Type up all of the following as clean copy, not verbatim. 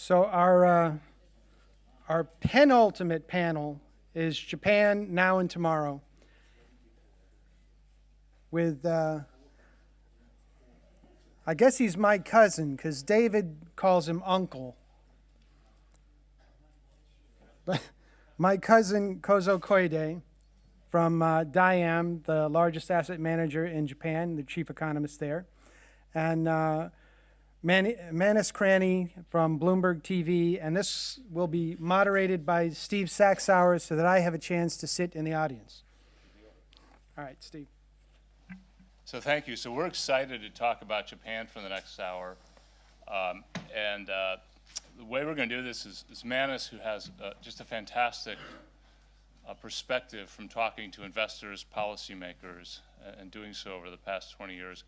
So our penultimate panel is Japan Now and Tomorrow with, I guess he's my cousin because David calls him uncle. But my cousin Kozo Koide from Diam, the largest asset manager in Japan, the chief economist there, and Manus Cranny from Bloomberg TV, and this will be moderated by Steve Saxauer so that I have a chance to sit in the audience. All right, Steve. So thank you. So we're excited to talk about Japan for the next hour. The way we're going to do this is Manus, who has just a fantastic perspective from talking to investors, policymakers, and doing so over the past 20 years.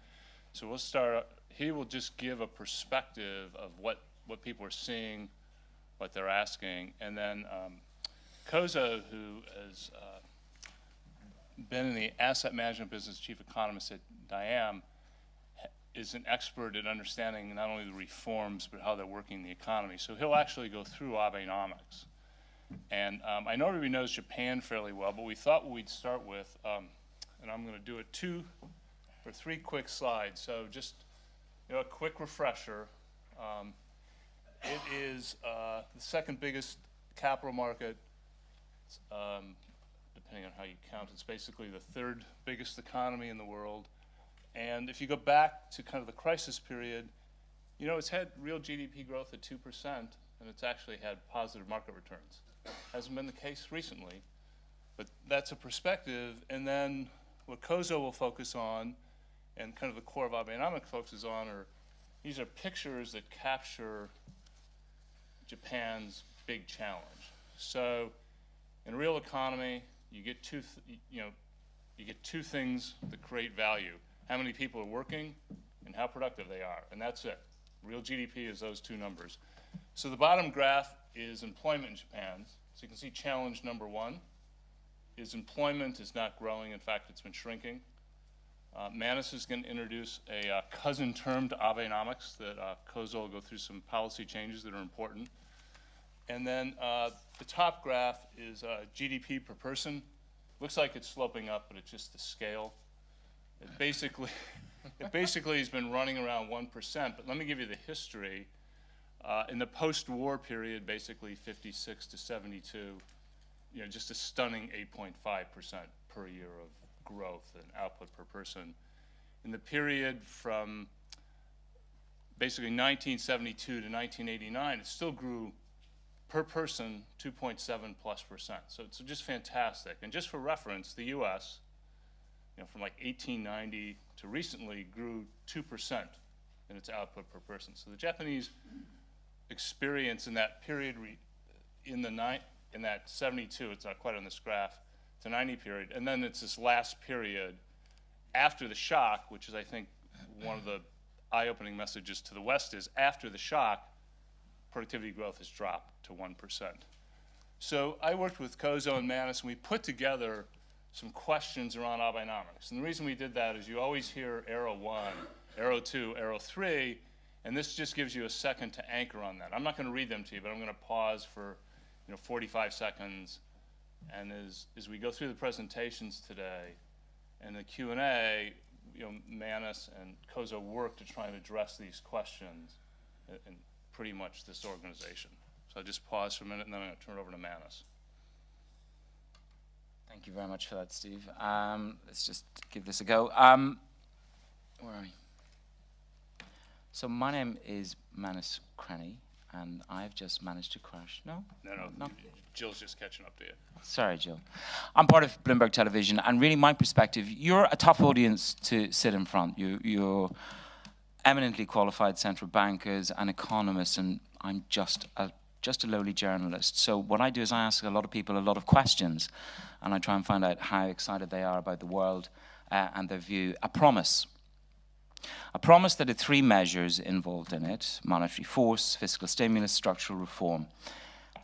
So we'll start. He will just give a perspective of what people are seeing, what they're asking, and then Kozo, who has been in the asset management business, chief economist at Diam, is an expert at understanding not only the reforms but how they're working the economy. So he'll actually go through Abenomics. And I know everybody knows Japan fairly well, but we thought what we'd start with, and I'm going to do it 2 or 3 quick slides. So just a quick refresher. It is the second biggest capital market, depending on how you count. It's basically the 3rd biggest economy in the world. And if you go back to kind of the crisis period, it's had real GDP growth at 2%, and it's actually had positive market returns. Hasn't been the case recently, but that's a perspective. And then what Kozo will focus on, and kind of the core of Abenomics focuses on, these are pictures that capture Japan's big challenge. So in a real economy, you get two things that create value: how many people are working and how productive they are, and that's it. Real GDP is those 2 numbers. So the bottom graph is employment in Japan. So you can see challenge number 1 is employment is not growing. In fact, it's been shrinking. Manus is going to introduce a cousin term to Abenomics that Kozo will go through some policy changes that are important. And then the top graph is GDP per person. Looks like it's sloping up, but it's just the scale. It basically has been running around 1%, but let me give you the history. In the post-war period, basically 56 to 72, just a stunning 8.5% per year of growth and output per person. In the period from basically 1972 to 1989, it still grew per person 2.7+%. So it's just fantastic. And just for reference, the US, from like 1890 to recently grew 2% in its output per person. So the Japanese experience in that period, in that 72, it's not quite on this graph, to 90 period, and then it's this last period after the shock, which is, I think, one of the eye-opening messages to the West is after the shock, productivity growth has dropped to 1%. So I worked with Kozo and Manus, and we put together some questions around Abenomics. And the reason we did that is you always hear arrow 1, arrow 2, arrow 3, and this just gives you a second to anchor on that. I'm not going to read them to you, but I'm going to pause for 45 seconds. And as we go through the presentations today and the Q&A, Manus and Kozo work to try and address these questions in pretty much this organization. So I'll just pause for a minute, and then I'm going to turn it over to Manus. Thank you very much for that, Steve. Let's just give this a go. Where are we? So my name is Manus Cranny, and I've just managed to crash. No? No. Jill's just catching up to you. Sorry, Jill. I'm part of Bloomberg Television, and really my perspective, you're a tough audience to sit in front. You're eminently qualified central bankers and economists, and I'm just a lowly journalist. So what I do is I ask a lot of people a lot of questions, and I try and find out how excited they are about the world and their view. A promise that had 3 measures involved in it: monetary force, fiscal stimulus, structural reform.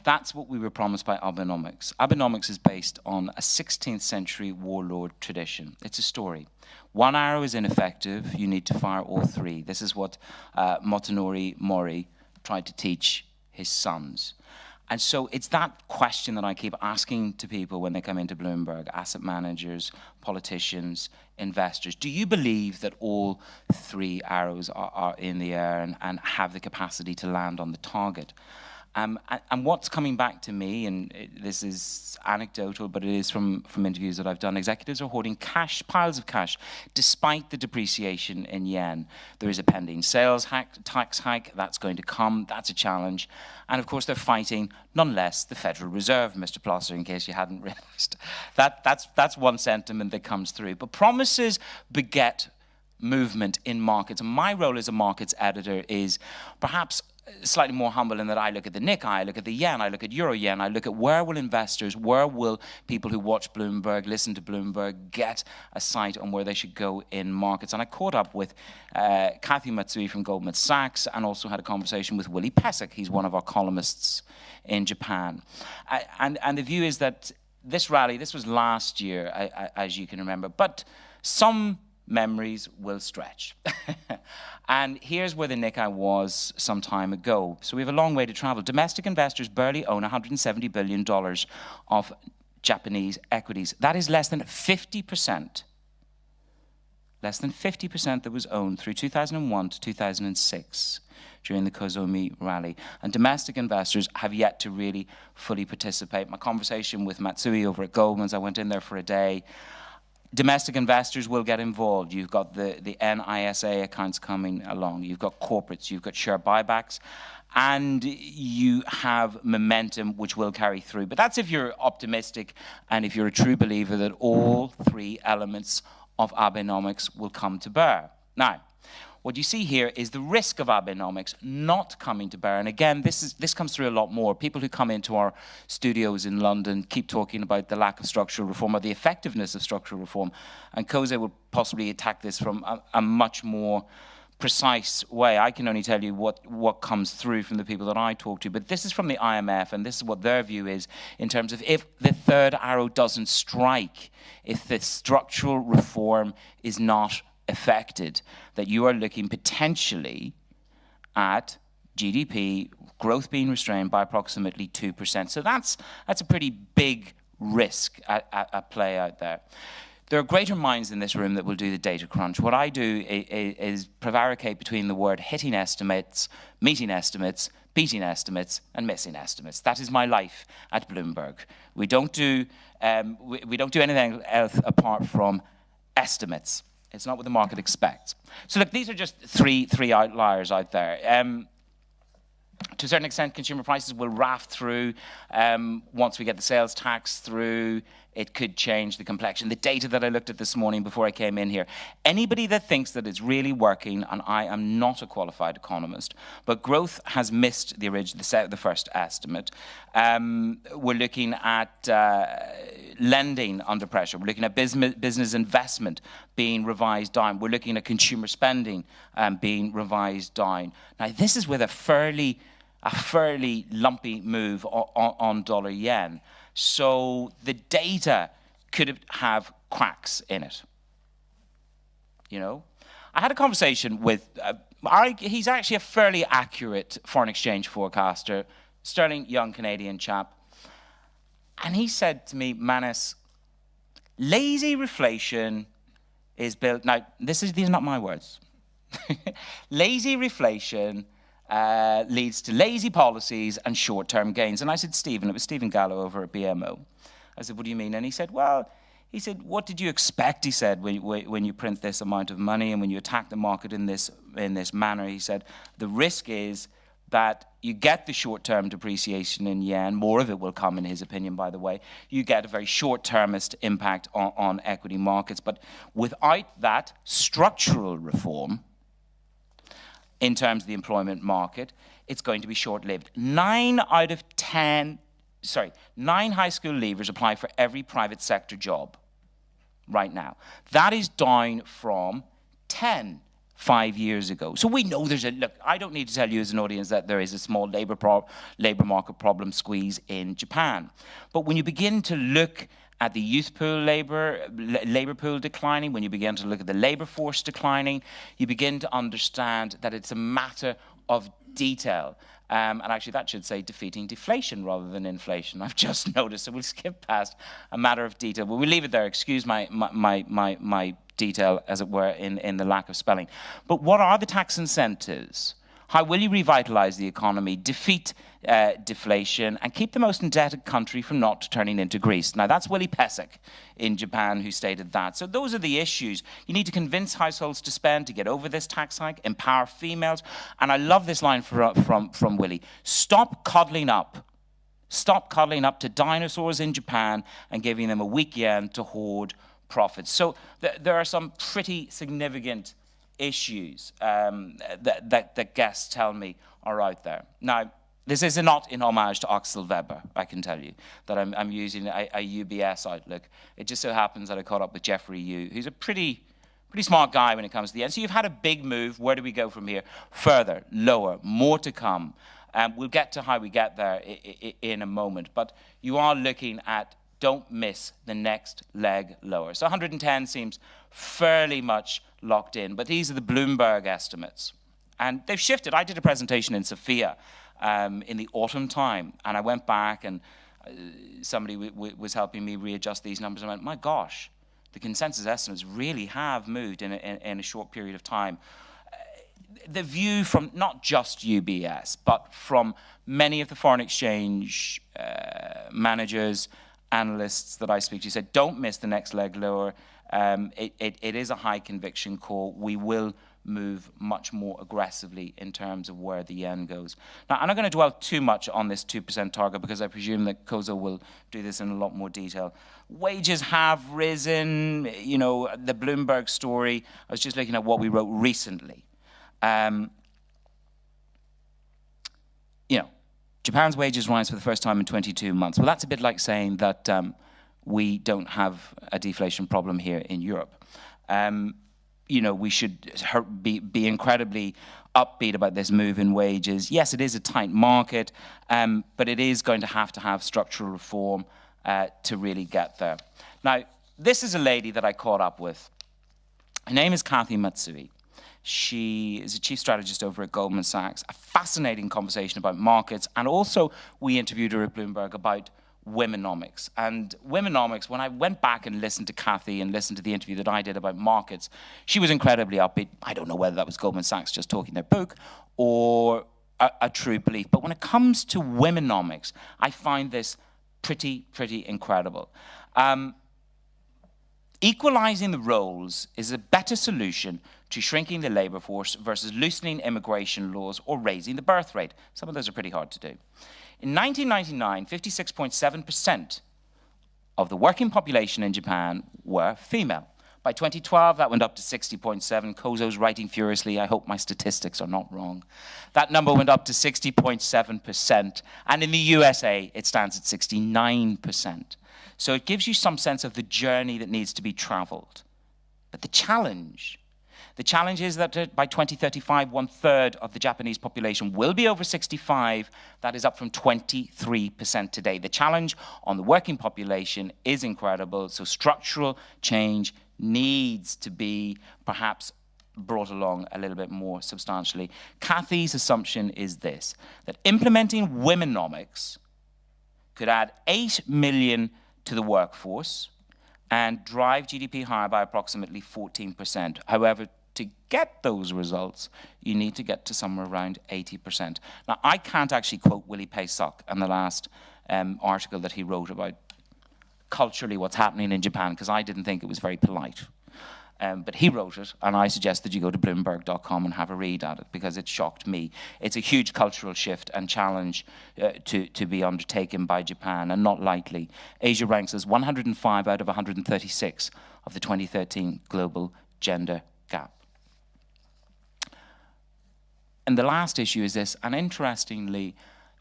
That's what we were promised by Abenomics. Abenomics is based on a 16th century warlord tradition. It's a story. 1 arrow is ineffective. You need to fire all 3. This is what Motonori Mori tried to teach his sons. And so it's that question that I keep asking to people when they come into Bloomberg, asset managers, politicians, investors. Do you believe that all three arrows are in the air and have the capacity to land on the target? And what's coming back to me, and this is anecdotal, but it is from interviews that I've done, executives are hoarding cash, piles of cash, despite the depreciation in yen. There is a pending sales tax hike, that's going to come, that's a challenge. And of course, they're fighting none less the Federal Reserve, Mr. Plosser, in case you hadn't realized. That's one sentiment that comes through. But promises beget movement in markets. And my role as a markets editor is perhaps slightly more humble in that I look at the Nikkei, I look at the yen, I look at euro yen, I look at where will investors, where will people who watch Bloomberg, listen to Bloomberg, get a sight on where they should go in markets. And I caught up with Kathy Matsui from Goldman Sachs and also had a conversation with Willie Pesek. He's one of our columnists in Japan. And the view is that this rally, this was last year, as you can remember, but some memories will stretch. And here's where the Nikkei was some time ago. So we have a long way to travel. Domestic investors barely own $170 billion of Japanese equities. That is less than 50%. Less than 50% that was owned through 2001 to 2006 during the Kozomi rally. And domestic investors have yet to really fully participate. My conversation with Matsui over at Goldman's, I went in there for a day. Domestic investors will get involved. You've got the NISA accounts coming along. You've got corporates. You've got share buybacks. And you have momentum which will carry through. But that's if you're optimistic and if you're a true believer that all three elements of Abenomics will come to bear. Now, what you see here is the risk of Abenomics not coming to bear. And again, this comes through a lot more. People who come into our studios in London keep talking about the lack of structural reform or the effectiveness of structural reform. And Koze will possibly attack this from a much more precise way. I can only tell you what comes through from the people that I talk to. But this is from the IMF, and this is what their view is in terms of if the third arrow doesn't strike, if the structural reform is not affected, that you are looking potentially at GDP growth being restrained by approximately 2%. So that's a pretty big risk at play out there. There are greater minds in this room that will do the data crunch. What I do is prevaricate between the word hitting estimates, meeting estimates, beating estimates, and missing estimates. That is my life at Bloomberg. We don't do anything else apart from estimates. It's not what the market expects. So look, these are just three outliers out there. To a certain extent, consumer prices will raft through. Once we get the sales tax through, it could change the complexion. The data that I looked at this morning before I came in here, anybody that thinks that it's really working, and I am not a qualified economist, but growth has missed the first estimate. We're looking at lending under pressure. We're looking at business investment being revised down. We're looking at consumer spending being revised down. Now, this is with a fairly lumpy move on dollar yen. So the data could have cracks in it. You know, I had a conversation with, he's actually a fairly accurate foreign exchange forecaster, sterling young Canadian chap. And he said to me, Manus, lazy reflation is built, now these are not my words. Lazy reflation leads to lazy policies and short-term gains. And I said, Stephen, it was Stephen Gallo over at BMO. I said, what do you mean? And he said, what did you expect, he said, when you print this amount of money and when you attack the market in this manner? He said, the risk is that you get the short-term depreciation in yen. More of it will come, in his opinion, by the way. You get a very short-termist impact on equity markets. But without that structural reform, in terms of the employment market, it's going to be short-lived. 9 high school leavers apply for every private sector job right now. That is down from 10 5 years ago. So we know there's look, I don't need to tell you as an audience that there is a small labor market problem squeeze in Japan. But when you begin to look at the youth pool labor pool declining, when you begin to look at the labor force declining, you begin to understand that it's a matter of detail. And actually, that should say defeating deflation rather than inflation. I've just noticed, so we'll skip past a matter of detail. But we'll leave it there. Excuse my detail, as it were, in the lack of spelling. But what are the tax incentives? How will you revitalize the economy, defeat deflation, and keep the most indebted country from not turning into Greece? Now, that's Willie Pesek in Japan who stated that. So those are the issues. You need to convince households to spend to get over this tax hike, empower females. And I love this line from Willie. Stop cuddling up. Stop cuddling up to dinosaurs in Japan and giving them a weak yen to hoard profits. So there are some pretty significant issues that guests tell me are out there. Now, this is not in homage to Axel Weber, I can tell you, that I'm using a UBS outlook. It just so happens that I caught up with Jeffrey Yu, who's a pretty smart guy when it comes to the end. So you've had a big move. Where do we go from here? Further, lower, more to come. We'll get to how we get there in a moment. But you are looking at don't miss the next leg lower. So 110 seems fairly much locked in, but these are the Bloomberg estimates. And they've shifted. I did a presentation in Sofia in the autumn time, and I went back and somebody was helping me readjust these numbers. I went, my gosh, the consensus estimates really have moved in a short period of time. The view from not just UBS, but from many of the foreign exchange managers, analysts that I speak to said, don't miss the next leg lower. It is a high conviction call. We will move much more aggressively in terms of where the yen goes. Now, I'm not going to dwell too much on this 2% target because I presume that Kozo will do this in a lot more detail. Wages have risen, you know, the Bloomberg story. I was just looking at what we wrote recently. You know, Japan's wages rise for the first time in 22 months. Well, that's a bit like saying that we don't have a deflation problem here in Europe. You know, we should be incredibly upbeat about this move in wages. Yes, it is a tight market, but it is going to have structural reform to really get there. Now, this is a lady that I caught up with. Her name is Kathy Matsui. She is a chief strategist over at Goldman Sachs. A fascinating conversation about markets, and also we interviewed her at Bloomberg about womenomics. And womenomics, when I went back and listened to Kathy and listened to the interview that I did about markets, she was incredibly upbeat. I don't know whether that was Goldman Sachs just talking their book or a true belief. But when it comes to womenomics, I find this pretty incredible. Equalizing the roles is a better solution to shrinking the labor force versus loosening immigration laws or raising the birth rate. Some of those are pretty hard to do. In 1999, 56.7% of the working population in Japan were female. By 2012, that went up to 60.7. Kozo's writing furiously. I hope my statistics are not wrong. That number went up to 60.7%. And in the USA, it stands at 69%. So it gives you some sense of the journey that needs to be traveled. But the challenge is that by 2035, 1/3 of the Japanese population will be over 65. That is up from 23% today. The challenge on the working population is incredible. So structural change needs to be perhaps brought along a little bit more substantially. Kathy's assumption is this, that implementing womenomics could add 8 million to the workforce and drive GDP higher by approximately 14%. However, to get those results, you need to get to somewhere around 80%. Now, I can't actually quote Willie Pesek in the last article that he wrote about culturally what's happening in Japan, because I didn't think it was very polite. But he wrote it, and I suggest that you go to Bloomberg.com and have a read at it, because it shocked me. It's a huge cultural shift and challenge to be undertaken by Japan, and not lightly. Asia ranks as 105 out of 136 of the 2013 Global Gender Gap. And the last issue is this, and interestingly,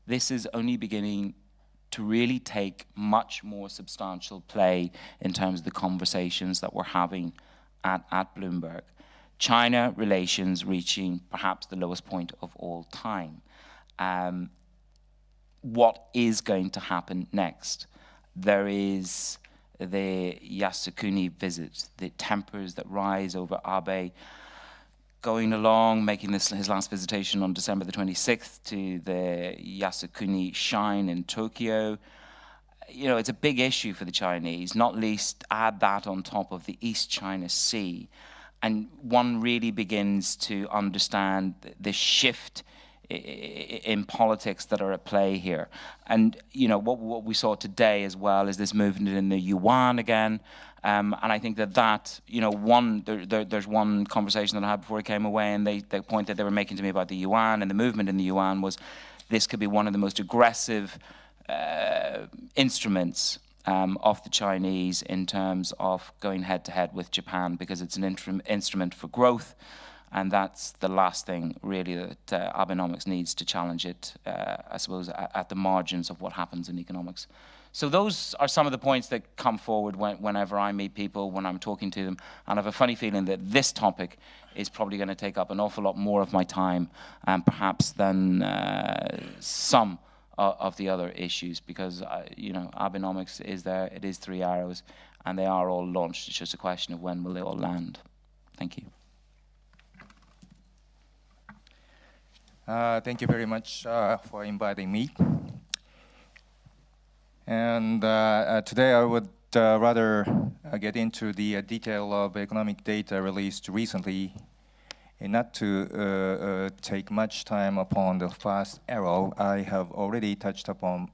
this is only beginning to really take much more substantial play in terms of the conversations that we're having at Bloomberg. China relations reaching perhaps the lowest point of all time. What is going to happen next? There is the Yasukuni visit, the tempers that rise over Abe. going along, making his last visitation on December the 26th to the Yasukuni Shrine in Tokyo. You know, it's a big issue for the Chinese, not least add that on top of the East China Sea. And one really begins to understand the shift in politics that are at play here. And, you know, what we saw today as well is this movement in the yuan again. And I think that, you know, there's one conversation that I had before I came away, and the point that they were making to me about the yuan and the movement in the yuan was this could be one of the most aggressive instruments of the Chinese in terms of going head-to-head with Japan, because it's an instrument for growth, and that's the last thing really that Abenomics needs to challenge it, I suppose, at the margins of what happens in economics. So those are some of the points that come forward whenever I meet people, when I'm talking to them, and I have a funny feeling that this topic is probably going to take up an awful lot more of my time, perhaps than some of the other issues, because you know, Abenomics is there, it is 3 arrows, and they are all launched. It's just a question of when will they all land. Thank you. Thank you very much for inviting me. And today I would rather get into the detail of economic data released recently, and not to take much time upon the first arrow. I have already touched upon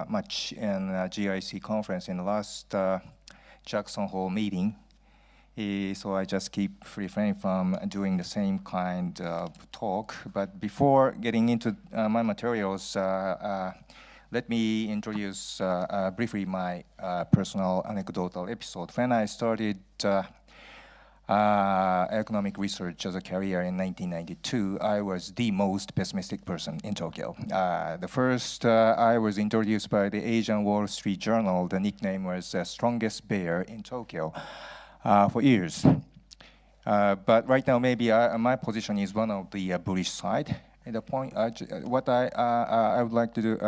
much in GIC conference in the last Jackson Hole meeting. So I just keep refraining from doing the same kind of talk. But before getting into my materials, let me introduce briefly my personal anecdotal episode. When I started economic research as a career in 1992, I was the most pessimistic person in Tokyo. The first I was introduced by the Asian Wall Street Journal. The nickname was strongest bear in Tokyo for years. But right now, maybe my position is one of the bullish side. And the point, what I would like to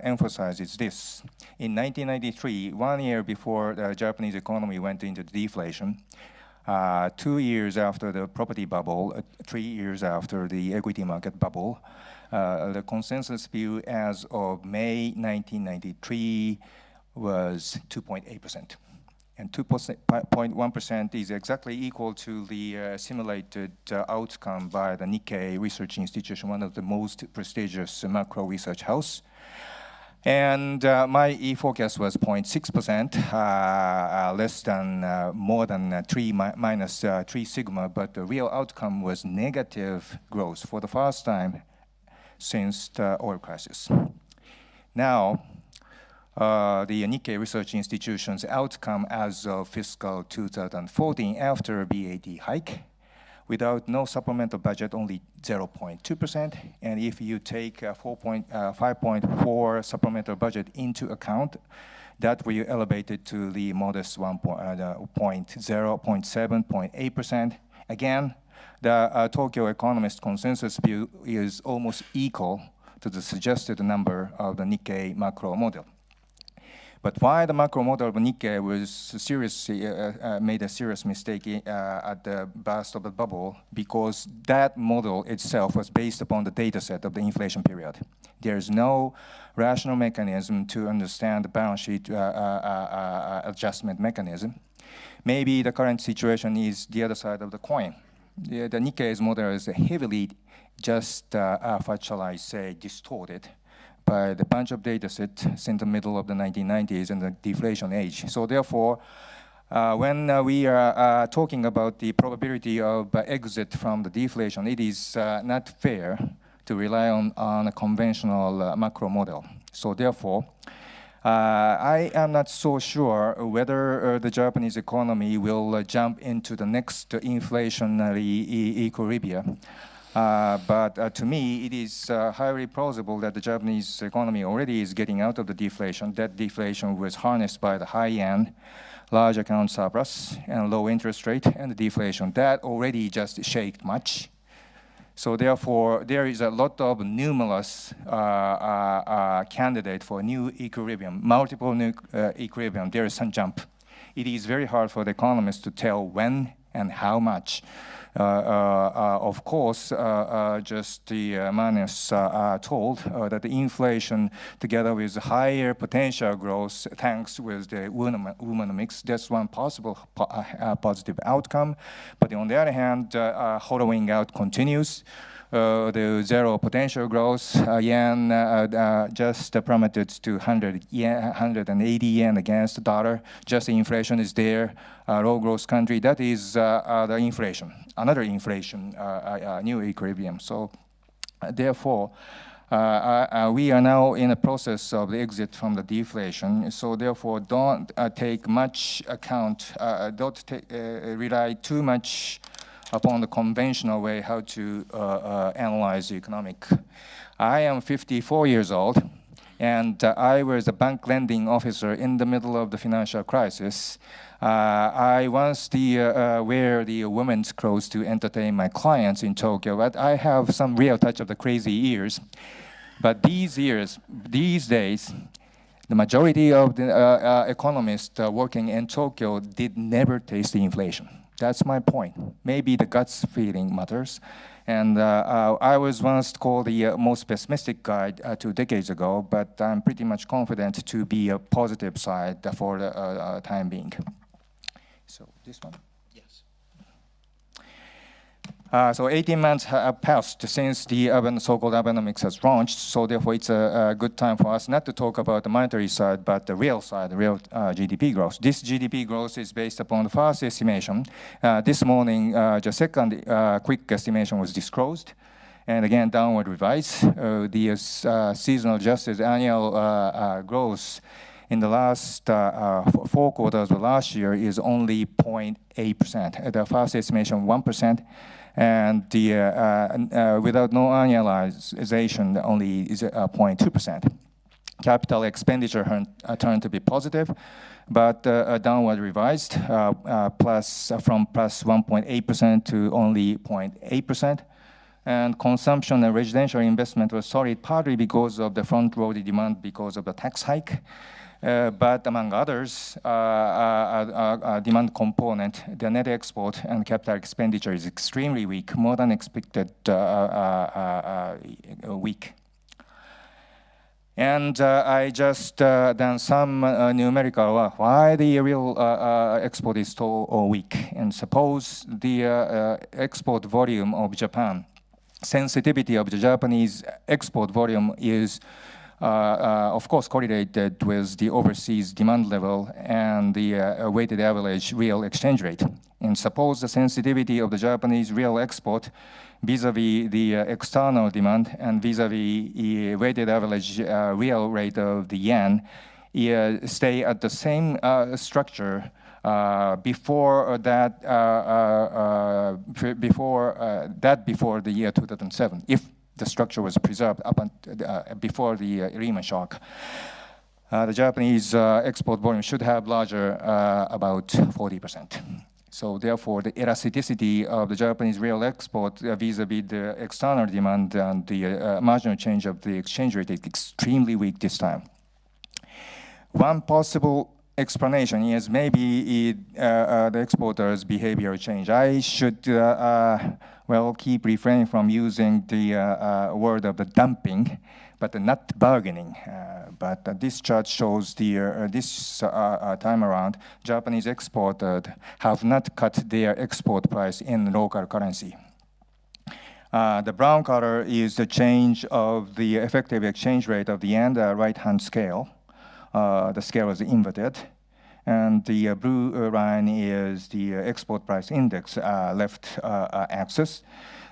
emphasize is this. In 1993, 1 year before the Japanese economy went into deflation, 2 years after the property bubble, 3 years after the equity market bubble, the consensus view as of May 1993 was 2.8%. And 2.1% is exactly equal to the simulated outcome by the Nikkei Research Institution, one of the most prestigious macro research house. And my forecast was 0.6%, less than, more than 3 minus 3 sigma, but the real outcome was negative growth for the first time since the oil crisis. Now, the Nikkei Research Institution's outcome as of fiscal 2014 after BAT hike, without no supplemental budget, only 0.2%. And if you take 5.4 supplemental budget into account, that will elevate it to the modest 0.7%. Again, the Tokyo Economist consensus view is almost equal to the suggested number of the Nikkei macro model. But why the macro model of Nikkei was seriously made a serious mistake at the burst of the bubble, because that model itself was based upon the data set of the inflation period. There is no rational mechanism to understand the balance sheet adjustment mechanism. Maybe the current situation is the other side of the coin. The Nikkei's model is heavily just factualized, say, distorted by the bunch of data sets since the middle of the 1990s and the deflation age. So therefore, when we are talking about the probability of exit from the deflation, it is not fair to rely on a conventional macro model. So therefore, I am not so sure whether the Japanese economy will jump into the next inflationary equilibrium. But to me, it is highly plausible that the Japanese economy already is getting out of the deflation. That deflation was harnessed by the high-end, large account surplus, and low interest rate, and the deflation. That already just shaked much. So therefore, there is a lot of numerous candidate for new equilibrium, multiple new equilibrium. There is some jump. It is very hard for the economists to tell when and how much Of course, just the Manus told that the inflation together with higher potential growth thanks with the woman mix, that's one possible positive outcome. But on the other hand, hollowing out continues. The zero potential growth, yen just plummeted to 180 yen against the dollar. Just the inflation is there. Low growth country, that is the inflation, another inflation, new equilibrium. So therefore, we are now in a process of the exit from the deflation. So therefore, don't take much account, don't rely too much upon the conventional way how to analyze the economic. I am 54 years old, and I was a bank lending officer in the middle of the financial crisis. I once wear the women's clothes to entertain my clients in Tokyo, but I have some real touch of the crazy years. But these days, the majority of the economists working in Tokyo did never taste the inflation. That's my point. Maybe the guts feeling matters. And I was once called the most pessimistic guy 2 decades ago, but I'm pretty much confident to be a positive side for the time being. So this one? Yes. So 18 months have passed since the so-called Abenomics has launched. So therefore, it's a good time for us not to talk about the monetary side, but the real side, the real GDP growth. This GDP growth is based upon the first estimation. This morning, the second quick estimation was disclosed. And again, downward revised. The seasonal adjusted annual growth in the last 4 quarters of last year is only 0.8%. The first estimation, 1%. And the without no annualization only is 0.2%. Capital expenditure turned to be positive, but downward revised from plus 1.8% to only 0.8%. And consumption and residential investment was solid partly because of the front-loaded demand because of the tax hike. But among others, demand component, the net export and capital expenditure is extremely weak, more than expected weak. And I just done some numerical why the real export is so weak. And suppose the export volume of Japan, sensitivity of the Japanese export volume is of course, correlated with the overseas demand level and the weighted average real exchange rate. And suppose the sensitivity of the Japanese real export vis-a-vis the external demand and vis-a-vis the weighted average real rate of the yen stay at the same structure before the year 2007. If the structure was preserved up before the Lehman shock. The Japanese export volume should have larger, about 40%. So therefore, the elasticity of the Japanese real export vis-a-vis the external demand and the marginal change of the exchange rate is extremely weak this time. One possible explanation is maybe the exporters' behavior change. I should keep refraining from using the word of the dumping, but not bargaining. But this chart shows this time around, Japanese exporters have not cut their export price in local currency. The brown color is the change of the effective exchange rate of the yen, the right-hand scale. The scale is inverted. And the blue line is the export price index, left axis.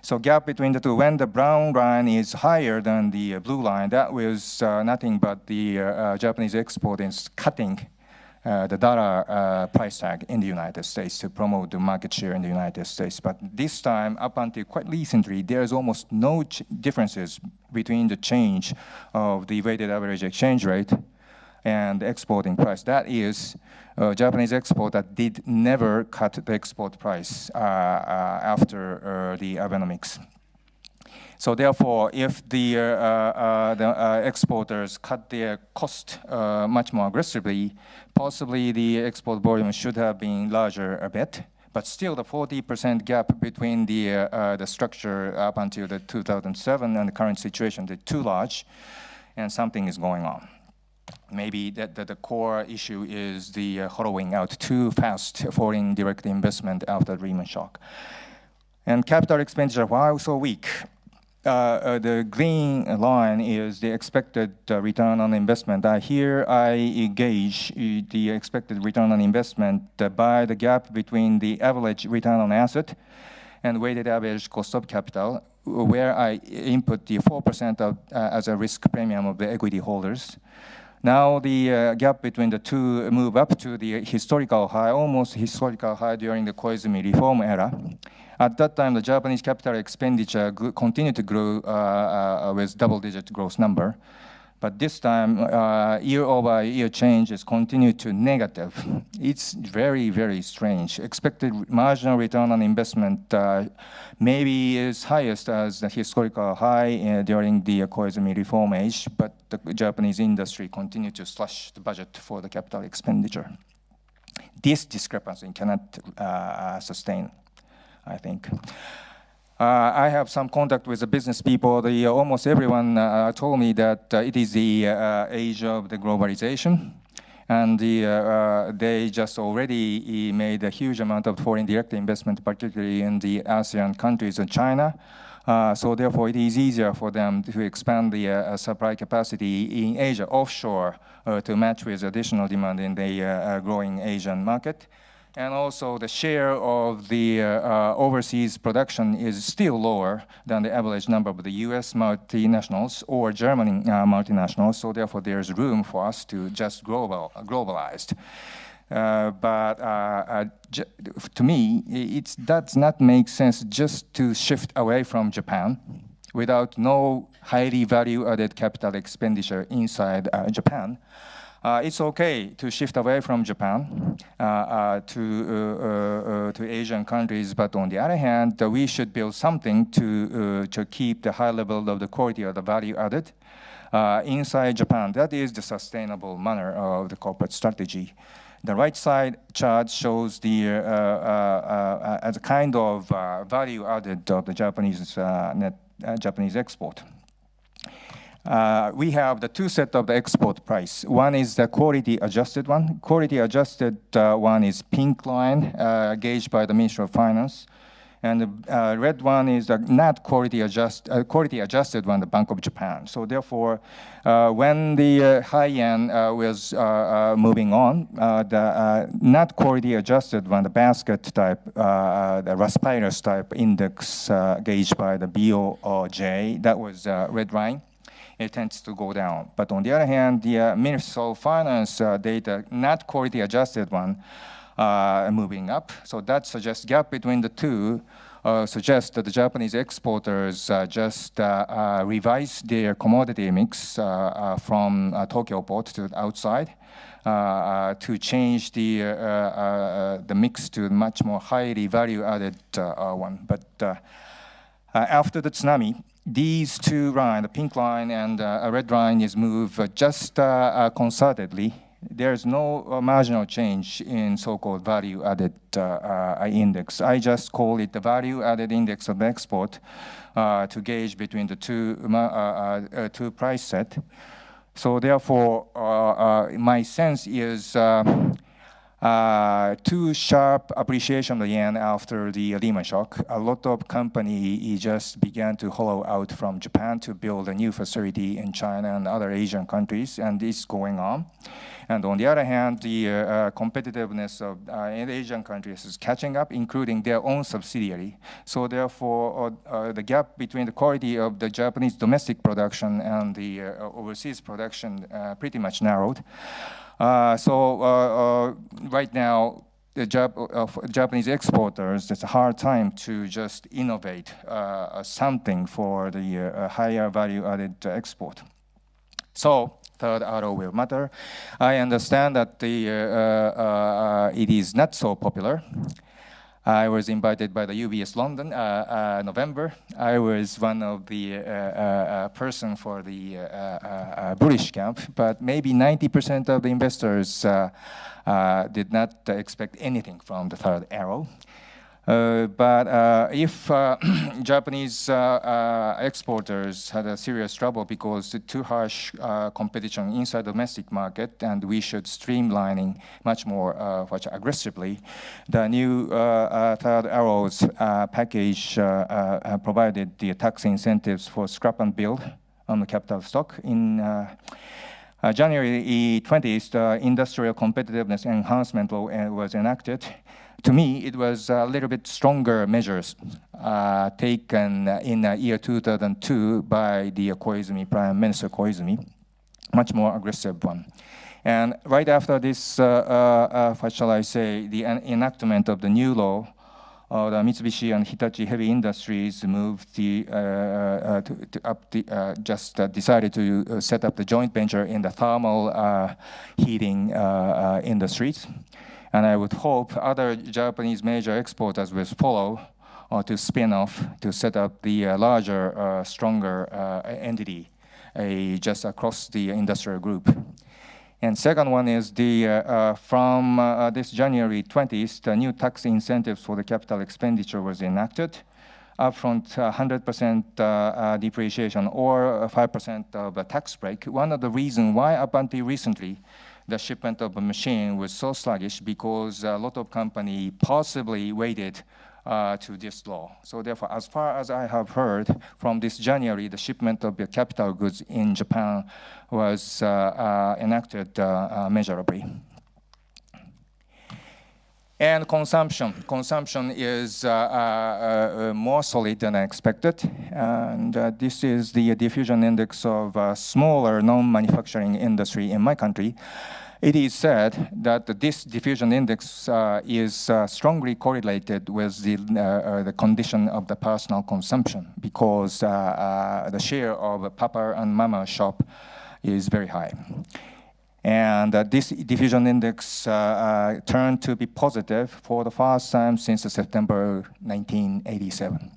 So gap between the two, when the brown line is higher than the blue line, that was nothing but the Japanese export is cutting the dollar price tag in the United States to promote the market share in the United States. But this time, up until quite recently, there's almost no differences between the change of the weighted average exchange rate and exporting price. That is, Japanese exporter did never cut the export price after the Abenomics. So therefore, if the exporters cut their cost much more aggressively, possibly the export volume should have been larger a bit. But still, the 40% gap between the structure up until the 2007 and the current situation is too large, and something is going on. Maybe the core issue is the hollowing out too fast foreign direct investment after the Lehman shock. And capital expenditure, why so weak? The green line is the expected return on investment. Here I gauge the expected return on investment by the gap between the average return on asset and weighted average cost of capital, where I input the 4% as a risk premium of the equity holders. Now the gap between the two move up to the historical high, almost historical high during the Koizumi reform era. At that time, the Japanese capital expenditure continued to grow with double-digit growth number. But this time, year-over-year change is continued to negative. It's very, very strange. Expected marginal return on investment maybe is highest as the historical high during the Koizumi reform age, but the Japanese industry continued to slash the budget for the capital expenditure. This discrepancy cannot sustain, I think. I have some contact with the business people. Almost everyone told me that it is the age of the globalization, and they just already made a huge amount of foreign direct investment, particularly in the ASEAN countries and China. So therefore, it is easier for them to expand the supply capacity in Asia offshore to match with additional demand in the growing Asian market. And also the share of the overseas production is still lower than the average number of the US multinationals or German multinationals. So therefore, there's room for us to just globalized. But to me, it does not make sense just to shift away from Japan without no highly value-added capital expenditure inside Japan. It's okay to shift away from Japan to Asian countries, but on the other hand, we should build something to keep the high level of the quality of the value added inside Japan. That is the sustainable manner of the corporate strategy. The right side chart shows the as a kind of value added of the Japanese export. We have the two sets of the export price. One is the quality adjusted one. Quality adjusted one is pink line gauged by the Ministry of Finance. And the red one is the not quality adjusted one, the Bank of Japan. So therefore, when the high yen was moving on, the not quality adjusted one, the basket type, the Raspirus type index gauged by the BOJ, that was red line. It tends to go down. But on the other hand, the Ministry of Finance data, not quality adjusted one, moving up. So that suggests gap between the two suggests that the Japanese exporters just revise their commodity mix from Tokyo port to the outside to change the mix to much more highly value-added one. But after the tsunami, these two lines, the pink line and a red line, is moved just concertedly. There's no marginal change in so-called value-added index. I just call it the value-added index of export to gauge between the two price set. So therefore, my sense is too sharp appreciation of the yen after the Lehman shock. A lot of companies just began to hollow out from Japan to build a new facility in China and other Asian countries, and this is going on. And on the other hand, the competitiveness of Asian countries is catching up, including their own subsidiary. So therefore, the gap between the quality of the Japanese domestic production and the overseas production pretty much narrowed. So right now, the Japanese exporters, it's a hard time to just innovate something for the higher value-added export. So third arrow will matter. I understand that it is not so popular. I was invited by the UBS London November. I was one of the person for the bullish camp, but maybe 90% of the investors did not expect anything from the third arrow. But if Japanese exporters had a serious trouble because too harsh competition inside the domestic market, and we should streamlining much more much aggressively, the new third arrows package provided the tax incentives for scrap and build on the capital stock. In January 20th, the Industrial Competitiveness Enhancement Law was enacted. To me, it was a little bit stronger measures taken in year 2002 by the Prime Minister Koizumi, much more aggressive one. And right after this, what shall I say, the enactment of the new law, the Mitsubishi and Hitachi Heavy Industries moved decided to set up the joint venture in the thermal heating industries. And I would hope other Japanese major exporters will follow to spin off to set up the larger, stronger entity just across the industrial group. And second one is from this January 20th, the new tax incentives for the capital expenditure was enacted. Upfront 100% depreciation or 5% of a tax break. One of the reasons why up until recently, the shipment of a machine was so sluggish because a lot of companies possibly waited to this law. So therefore, as far as I have heard, from this January, the shipment of the capital goods in Japan was enacted measurably. And consumption is more solid than I expected. And this is the diffusion index of smaller non-manufacturing industry in my country. It is said that this diffusion index is strongly correlated with the condition of the personal consumption because the share of papa and mama shop is very high. And this diffusion index turned to be positive for the first time since September 1987.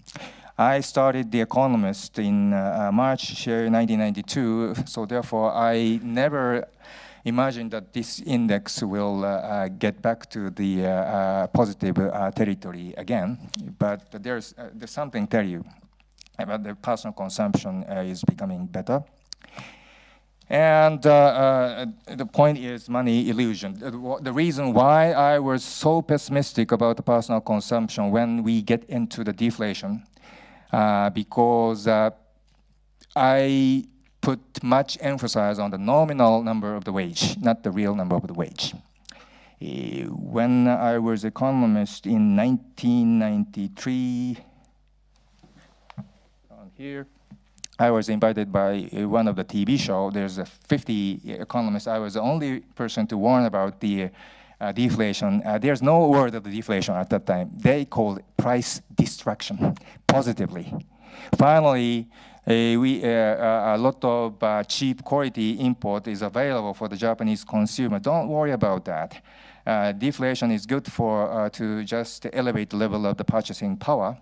I started The Economist in March 1992, so therefore I never imagined that this index will get back to the positive territory again. But there's something to tell you about the personal consumption is becoming better. And the point is money illusion. The reason why I was so pessimistic about the personal consumption when we get into the deflation, because I put much emphasis on the nominal number of the wage, not the real number of the wage. When I was economist in 1993, on here, I was invited by one of the TV shows. There's 50 economists. I was the only person to warn about the deflation. There's no word of the deflation at that time. They called it price destruction, positively. Finally, a lot of cheap quality import is available for the Japanese consumer. Don't worry about that. Deflation is good for to just elevate the level of the purchasing power.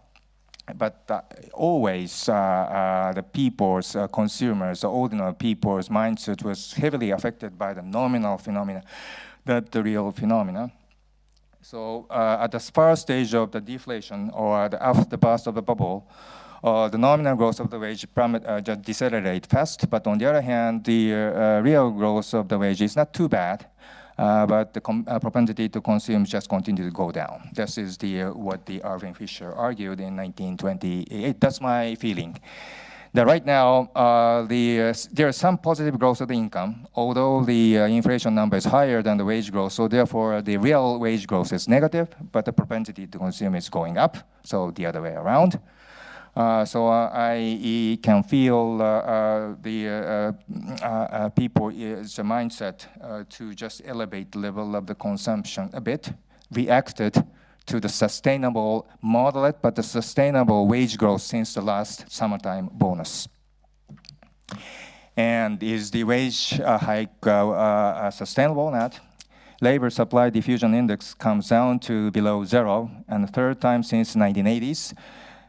But always the people's, consumers, the ordinary people's mindset was heavily affected by the nominal phenomena, not the real phenomena. So at the first stage of the deflation or after the burst of the bubble, the nominal growth of the wage just decelerate fast. But on the other hand, the real growth of the wage is not too bad. But the propensity to consume just continued to go down. This is what the Irving Fisher argued in 1928. That's my feeling. That right now, there is some positive growth of the income, although the inflation number is higher than the wage growth. So therefore, the real wage growth is negative, but the propensity to consume is going up. So the other way around. So I can feel the people's mindset to just elevate the level of the consumption a bit, reacted to the sustainable, moderate, but the sustainable wage growth since the last summertime bonus. And is the wage hike sustainable or not? Labor supply diffusion index comes down to below 0, and the third time since 1980s.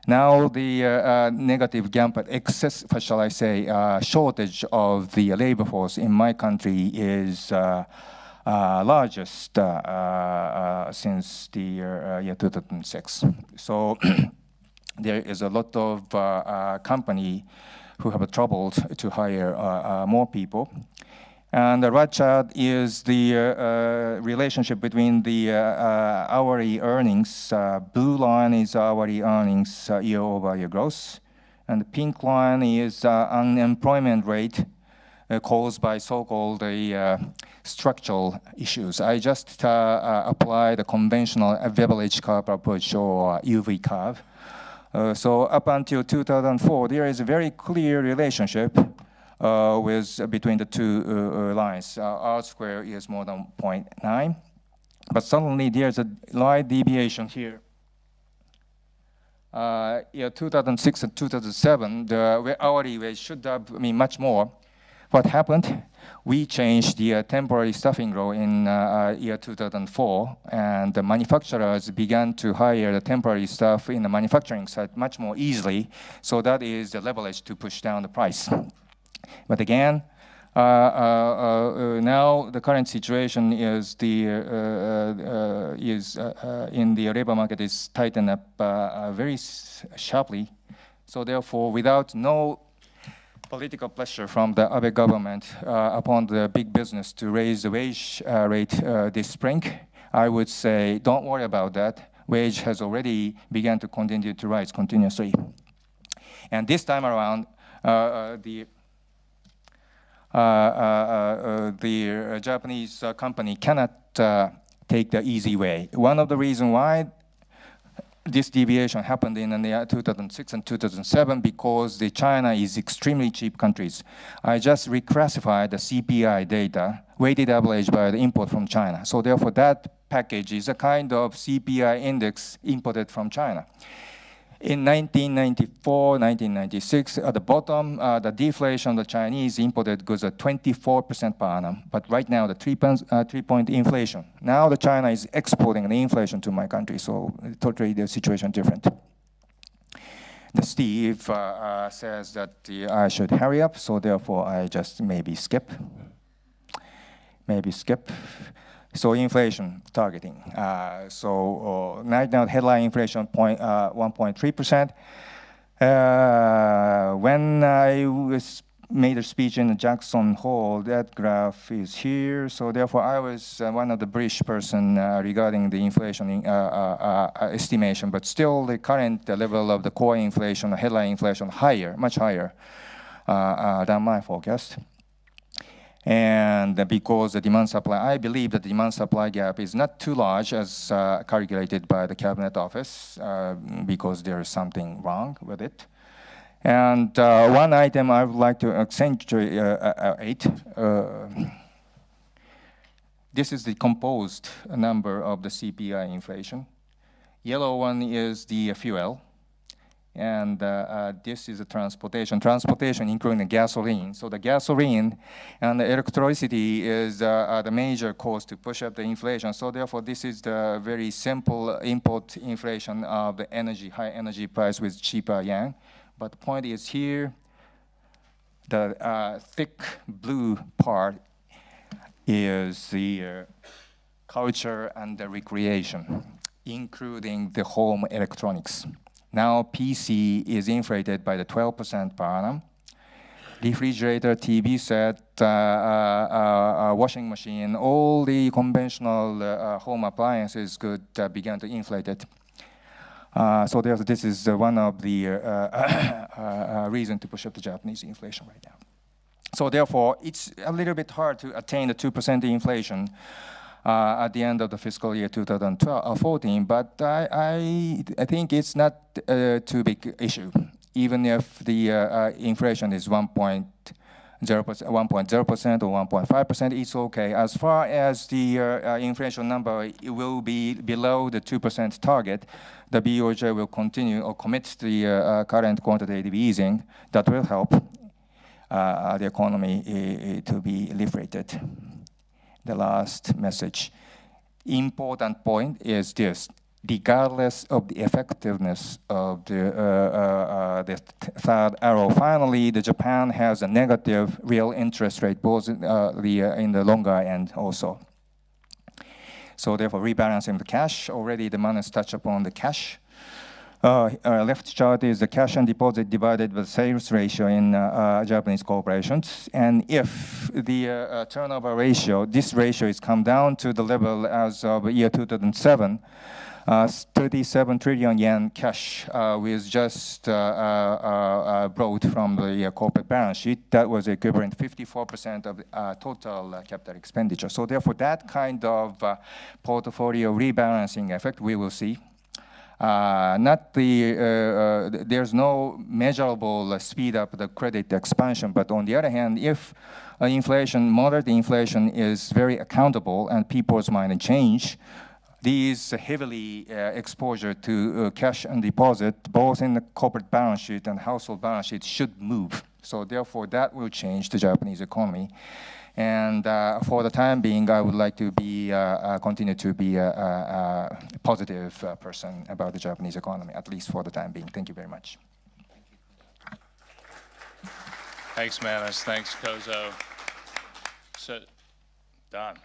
Now the negative gap, excess, what shall I say, shortage of the labor force in my country is largest since the year 2006. So there is a lot of company who have troubled to hire more people. And the right chart is the relationship between the hourly earnings. Blue line is hourly earnings year-over-year growth. And the pink line is unemployment rate caused by so-called structural issues. I just applied the conventional average curve approach, or UV curve. So up until 2004, there is a very clear relationship between the two lines. R square is more than 0.9. But suddenly there's a slight deviation here. Yeah, 2006 and 2007, the hourly wage should have been much more. What happened? We changed the temporary staffing law in year 2004, and the manufacturers began to hire the temporary staff in the manufacturing side much more easily. So that is the leverage to push down the price. But again, now the current situation is in the labor market is tightened up very sharply. So therefore, without no political pressure from the Abe government upon the big business to raise the wage rate this spring, I would say don't worry about that. Wage has already begun to continue to rise continuously. And this time around, the Japanese company cannot take the easy way. One of the reasons why this deviation happened in the year 2006 and 2007 because China is extremely cheap countries. I just reclassified the CPI data, weighted average by the import from China. So therefore, that package is a kind of CPI index imported from China. In 1994, 1996, at the bottom, the deflation of the Chinese imported goods at 24% per annum. But right now, the 3-point inflation. Now the China is exporting the inflation to my country, so totally the situation different. The Steve says that I should hurry up, so therefore I just maybe skip. So inflation targeting. Right now headline inflation 1.3%. When I made a speech in Jackson Hole, that graph is here. So therefore, I was one of the bullish person regarding the inflation estimation. But still, the current level of the core inflation, headline inflation, higher, much higher than my forecast. And because the demand supply, I believe the demand supply gap is not too large as calculated by the Cabinet Office because there is something wrong with it. And one item I would like to accentuate, this is the composed number of the CPI inflation. Yellow one is the fuel. And this is the transportation including the gasoline. So the gasoline and the electricity is the major cause to push up the inflation. So therefore, this is the very simple import inflation of the energy, high energy price with cheaper yen. But the point is here, the thick blue part is the culture and the recreation, including the home electronics. Now PC is inflated by the 12% per annum. Refrigerator, TV set, washing machine, all the conventional home appliances could begin to inflate it. So this is one of the reasons to push up the Japanese inflation right now. So therefore, it's a little bit hard to attain the 2% inflation at the end of the fiscal year 2014, but I think it's not a too big issue. Even if the inflation is 1.0% or 1.5%, it's okay. As far as the inflation number it will be below the 2% target, the BOJ will continue or commit to the current quantitative easing that will help the economy to be liberated. The last message. Important point is this. Regardless of the effectiveness of the third arrow, finally, Japan has a negative real interest rate, both in the longer end also. So therefore, rebalancing the cash. Already the man has touched upon the cash. Left chart is the cash and deposit divided by the sales ratio in Japanese corporations. And if the turnover ratio, this ratio is come down to the level as of year 2007, 37 trillion yen cash was just brought from the corporate balance sheet. That was equivalent 54% of total capital expenditure. So therefore, that kind of portfolio rebalancing effect we will see. There's no measurable speed up the credit expansion, but on the other hand, if inflation, moderate inflation is very accountable and people's mind change, these heavily exposure to cash and deposit, both in the corporate balance sheet and household balance sheet, should move. So therefore, that will change the Japanese economy. And for the time being, I would like to be continue to be a positive person about the Japanese economy, at least for the time being. Thank you very much. Thanks, Manus. Thanks, Kozo. So, Don.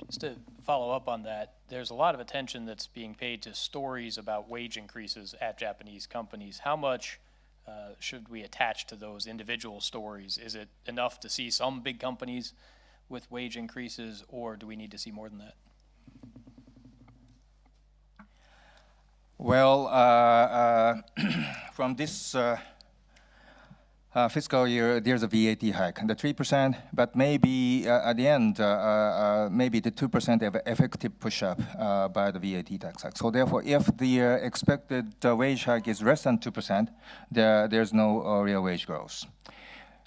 Just to follow up on that, there's a lot of attention that's being paid to stories about wage increases at Japanese companies. How much should we attach to those individual stories? Is it enough to see some big companies with wage increases, or do we need to see more than that? Well, from this fiscal year, there's a VAT hike, the 3%, but maybe at the end, maybe the 2% of effective push-up by the VAT tax hike. So therefore, if the expected wage hike is less than 2%, there's no real wage growth.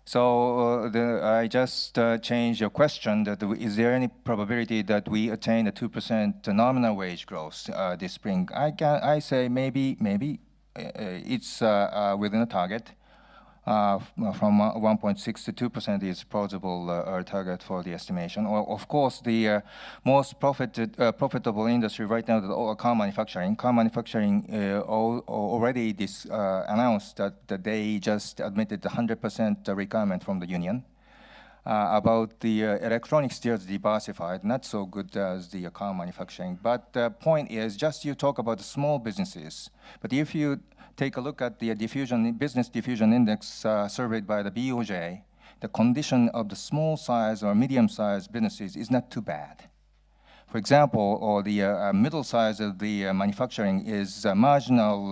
So I just changed your question that is there any probability that we attain a 2% nominal wage growth this spring? I say maybe it's within a target. From 1.6 to 2% is plausible target for the estimation. Or of course, the most profitable industry right now is car manufacturing. Car manufacturing already announced that they just admitted 100% requirement from the union. About the electronics, there's diversified, not so good as the car manufacturing. But the point is, just you talk about the small businesses. But if you take a look at the business diffusion index surveyed by the BOJ, the condition of the small size or medium sized businesses is not too bad. For example, or the middle size of the manufacturing is marginal,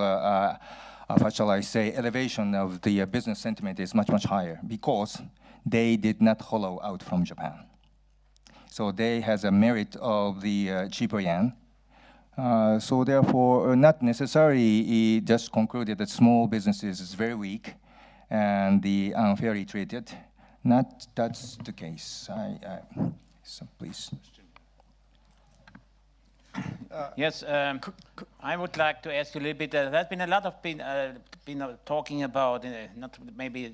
what shall I say, elevation of the business sentiment is much higher because they did not hollow out from Japan. So they has a merit of the cheaper yen. So therefore, not necessarily just concluded that small businesses is very weak and the unfairly treated. Not that's the case. So please. Yes, I would like to ask you a little bit. There's been a lot of talking about, not maybe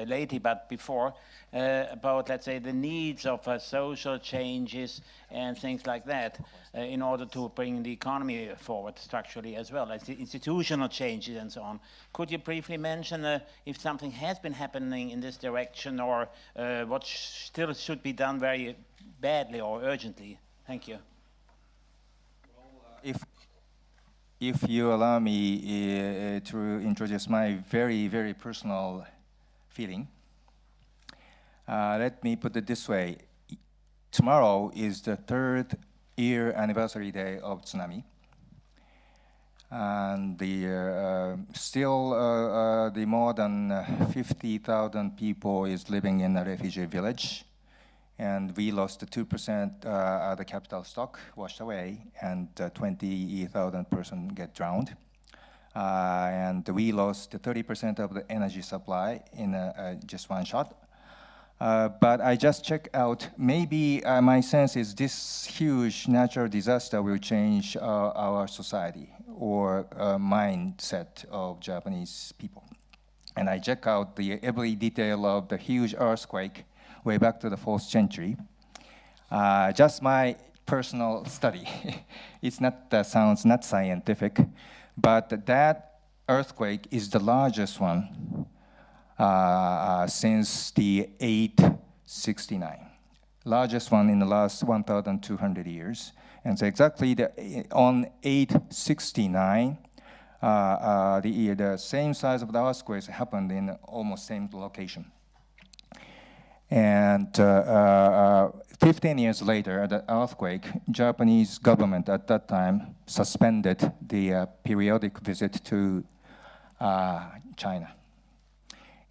lately, but before, about, let's say, the needs of social changes and things like that in order to bring the economy forward structurally as well, like the institutional changes and so on. Could you briefly mention if something has been happening in this direction or what still should be done very badly or urgently? Thank you. If you allow me to introduce my very personal feeling, let me put it this way. Tomorrow is the 3rd year anniversary day of tsunami. And still the more than 50,000 people is living in a refugee village. And we lost 2% of the capital stock washed away, and 20,000 persons get drowned. And we lost 30% of the energy supply in just one shot. But I just checked out, maybe my sense is this huge natural disaster will change our society or mindset of Japanese people. And I check out every detail of the huge earthquake way back to the 4th century. Just my personal study. It's not sounds not scientific, but that earthquake is the largest one since the 869. largest one in the last 1,200 years. And so exactly on 869, the same size of the earthquakes happened in almost same location. And 15 years later, the earthquake, Japanese government at that time suspended the periodic visit to China.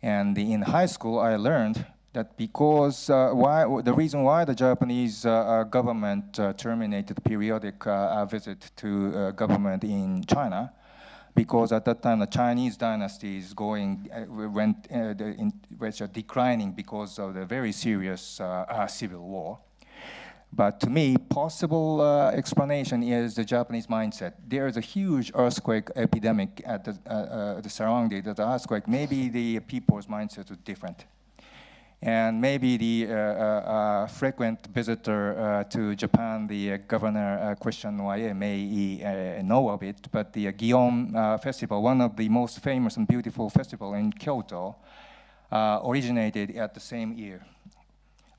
And in high school, I learned that because the reason why the Japanese government terminated the periodic visit to government in China, because at that time the Chinese dynasty is was declining because of the very serious civil war. But to me, possible explanation is the Japanese mindset. There is a huge earthquake epidemic at the surrounding of the earthquake. Maybe the people's mindset is different. And maybe the frequent visitor to Japan, the Governor Christian Noyer, may know of it, but the Gion Festival, one of the most famous and beautiful festivals in Kyoto, originated at the same year.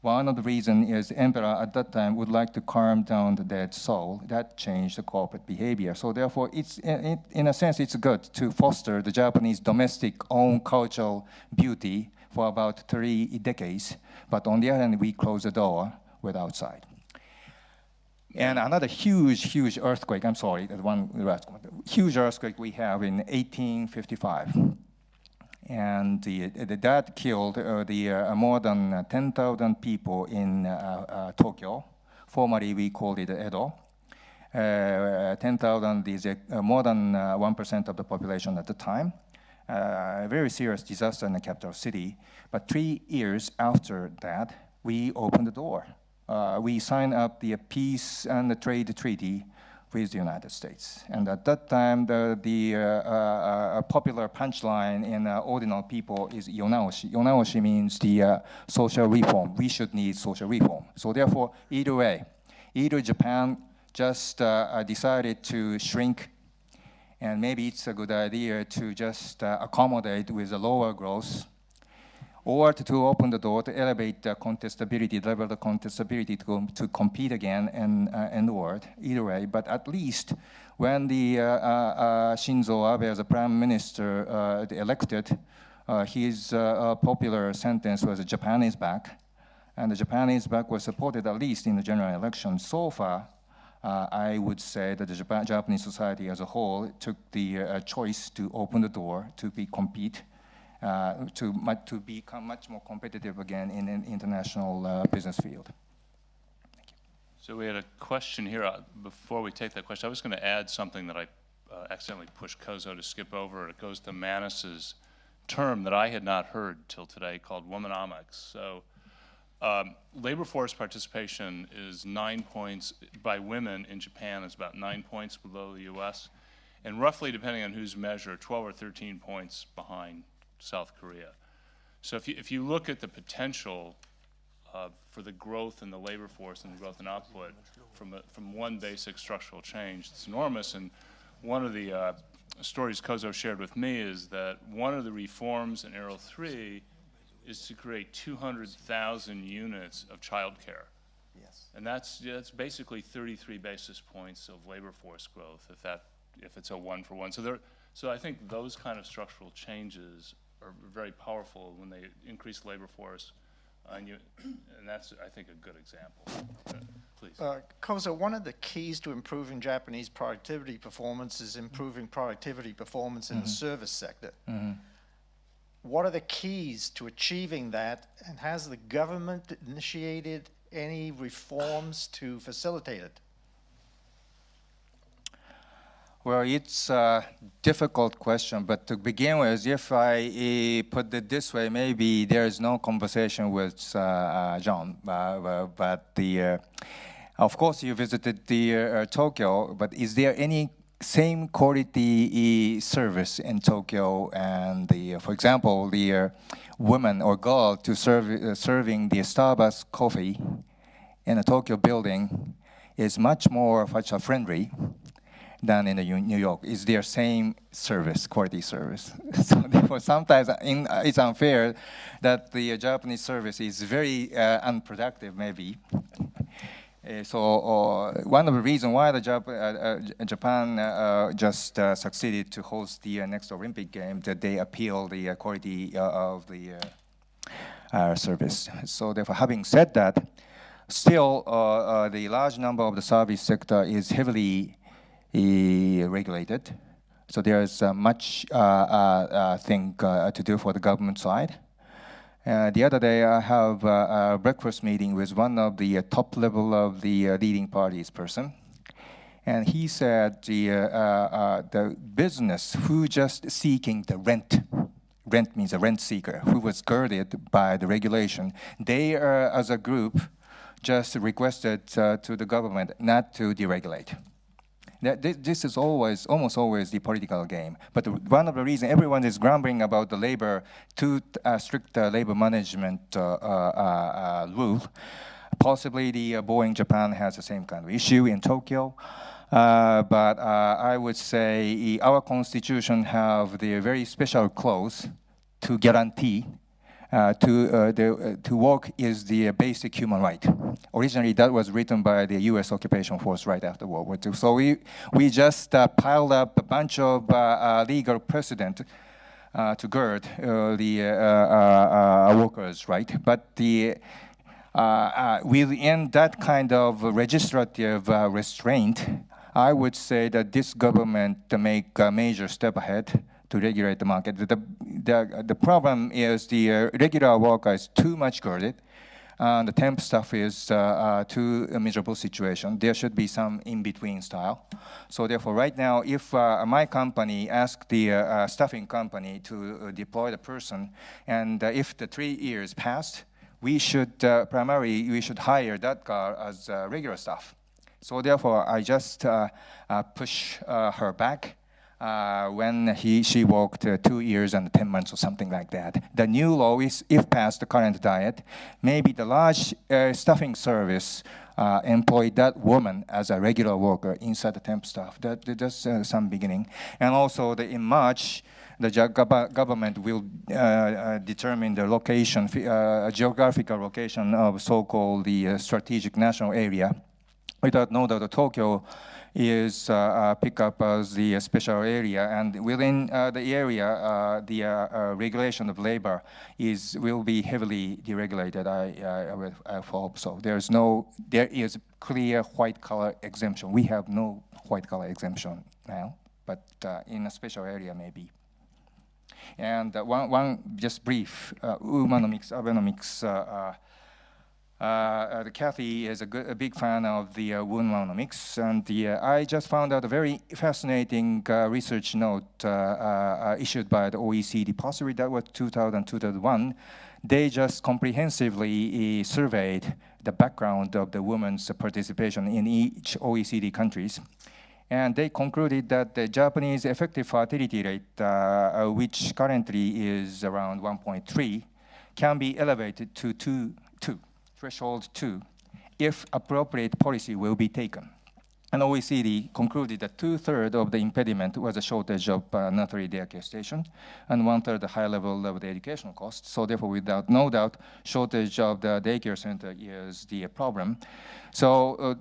One of the reasons is the emperor at that time would like to calm down the dead soul. That changed the corporate behavior. So therefore, in a sense, it's good to foster the Japanese domestic own cultural beauty for about 3 decades. But on the other hand, we close the door with outside. And another huge earthquake, I'm sorry, huge earthquake we have in 1855. And that killed more than 10,000 people in Tokyo. Formerly, we called it Edo. 10,000 is more than 1% of the population at the time. A very serious disaster in the capital city. But 3 years after that, we opened the door. We signed up the peace and the trade treaty with the United States. And at that time, the popular punchline in ordinary people is yonaoshi. Yonaoshi means the social reform. We should need social reform. So therefore, either way, either Japan just decided to shrink, and maybe it's a good idea to just accommodate with a lower growth, or to open the door to elevate the contestability, level the contestability to compete again in the world, either way. But at least when the Shinzo Abe as a prime minister elected, his popular sentence was Japan is back. And the Japan is back was supported at least in the general election. So far, I would say that the Japanese society as a whole took the choice to open the door to compete, to become much more competitive again in an international business field. Thank you. So we had a question here. Before we take that question, I was going to add something that I accidentally pushed Kozo to skip over. It goes to Manus's term that I had not heard till today called womanomics. So labor force participation is 9 points by women in Japan is about 9 points below the U.S. and roughly, depending on whose measure, 12 or 13 points behind South Korea. So if you look at the potential for the growth in the labor force and the growth in output from one basic structural change, it's enormous. And one of the stories Kozo shared with me is that one of the reforms in Arrow 3 is to create 200,000 units of childcare. Yes. And that's basically 33 basis points of labor force growth if it's a 1-for-1. So I think those kind of structural changes are very powerful when they increase labor force, and that's, I think, a good example. Please. Kozo, one of the keys to improving Japanese productivity performance is improving productivity performance in the service sector. What are the keys to achieving that, and has the government initiated any reforms to facilitate it? Well, it's a difficult question, but to begin with, if I put it this way, maybe there is no conversation with John, but of course you visited Tokyo, but is there any same quality service in Tokyo? And for example, the woman or girl to serving the Starbucks coffee in a Tokyo building is much more friendly. than in New York. It's their same service, quality service. So therefore, sometimes it's unfair that the Japanese service is very unproductive, maybe. So one of the reasons why the Japan just succeeded to host the next Olympic Games, that they appeal the quality of the service. So therefore, having said that, still the large number of the service sector is heavily regulated. So there is much thing to do for the government side. The other day, I have a breakfast meeting with one of the top level of the leading parties person. And he said the business who just seeking the rent means a rent seeker, who was girded by the regulation, they as a group just requested to the government not to deregulate. This is almost always the political game. But one of the reasons everyone is grumbling about the labor, too strict labor management rule, possibly the Boeing Japan has the same kind of issue in Tokyo. But I would say our constitution have the very special clause to guarantee to work is the basic human right. Originally, that was written by the U.S. occupation force right after World War II. So we just piled up a bunch of legal precedent to gird the workers' right. But within that kind of legislative restraint, I would say that this government make a major step ahead to regulate the market. The problem is the regular worker is too much girded, and the temp staff is too a miserable situation. There should be some in-between style. So therefore, right now, if my company asks the staffing company to deploy the person, and if the 3 years passed, we should primarily we should hire that guy as regular staff. So therefore, I just push her back. When she worked 2 years and 10 months or something like that. The new law is, if passed the current diet, maybe the large staffing service employ that woman as a regular worker inside the temp staff. That's some beginning. And also in March, the government will determine the location, geographical location of so-called the strategic national area. Without no doubt, Tokyo is picked up as the special area, and within the area, the regulation of labor will be heavily deregulated. I hope so. There is clear white collar exemption. We have no white collar exemption now, but in a special area maybe. And one just brief Umanomics, Abenomics. Kathy is a big fan of the Womanomics, and I just found out a very fascinating research note issued by the OECD, possibly that was 2001. They just comprehensively surveyed the background of the women's participation in each OECD countries. And they concluded that the Japanese effective fertility rate, which currently is around 1.3, can be elevated to 2. Threshold 2, if appropriate policy will be taken. And OECD concluded that 2/3 of the impediment was a shortage of nursery daycare station, and 1/3 the high level of the educational costs. So therefore, without no doubt, shortage of the daycare center is the problem. So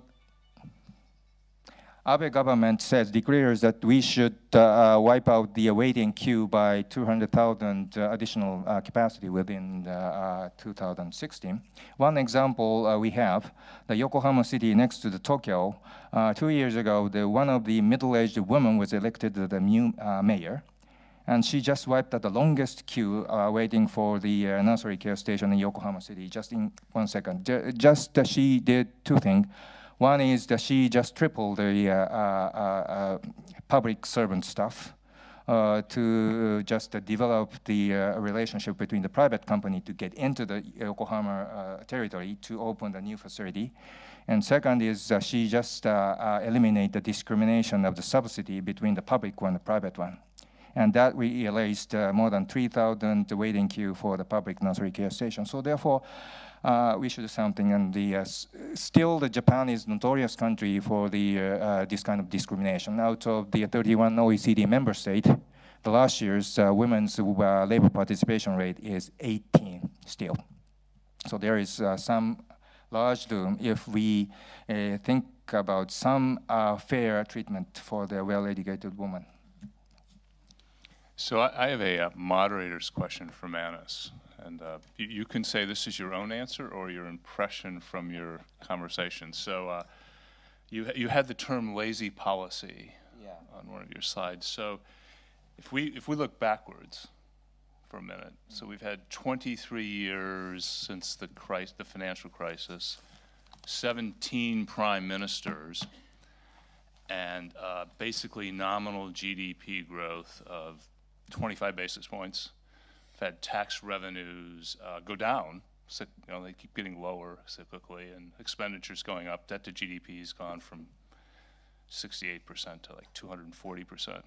Abe government declares that we should wipe out the waiting queue by 200,000 additional capacity within 2016. One example we have, the Yokohama city next to the Tokyo. 2 years ago, one of the middle-aged women was elected the new mayor. And she just wiped out the longest queue waiting for the nursery care station in Yokohama city, just in 1 second. She did two things. One is that she just tripled the public servant staff to just develop the relationship between the private company to get into the Yokohama territory to open the new facility. And second is she just eliminate the discrimination of the subsidy between the public one and the private one. And that we erased more than 3,000 waiting queue for the public nursery care station. So therefore, we should do something. And still, the Japan is notorious country for this kind of discrimination. Out of the 31 OECD member states, the last year's women's labor participation rate is 18 still. So there is some large room if we think about some fair treatment for the well-educated woman. So I have a moderator's question for Manus. And you can say this is your own answer or your impression from your conversation. So you had the term lazy policy on one of your slides. So if we look backwards for a minute, so we've had 23 years since the financial crisis, 17 prime ministers, and basically nominal GDP growth of 25 basis points. We've had tax revenues go down. They keep getting lower cyclically, and expenditures going up. Debt to GDP has gone from 68% to like 240%. Yeah.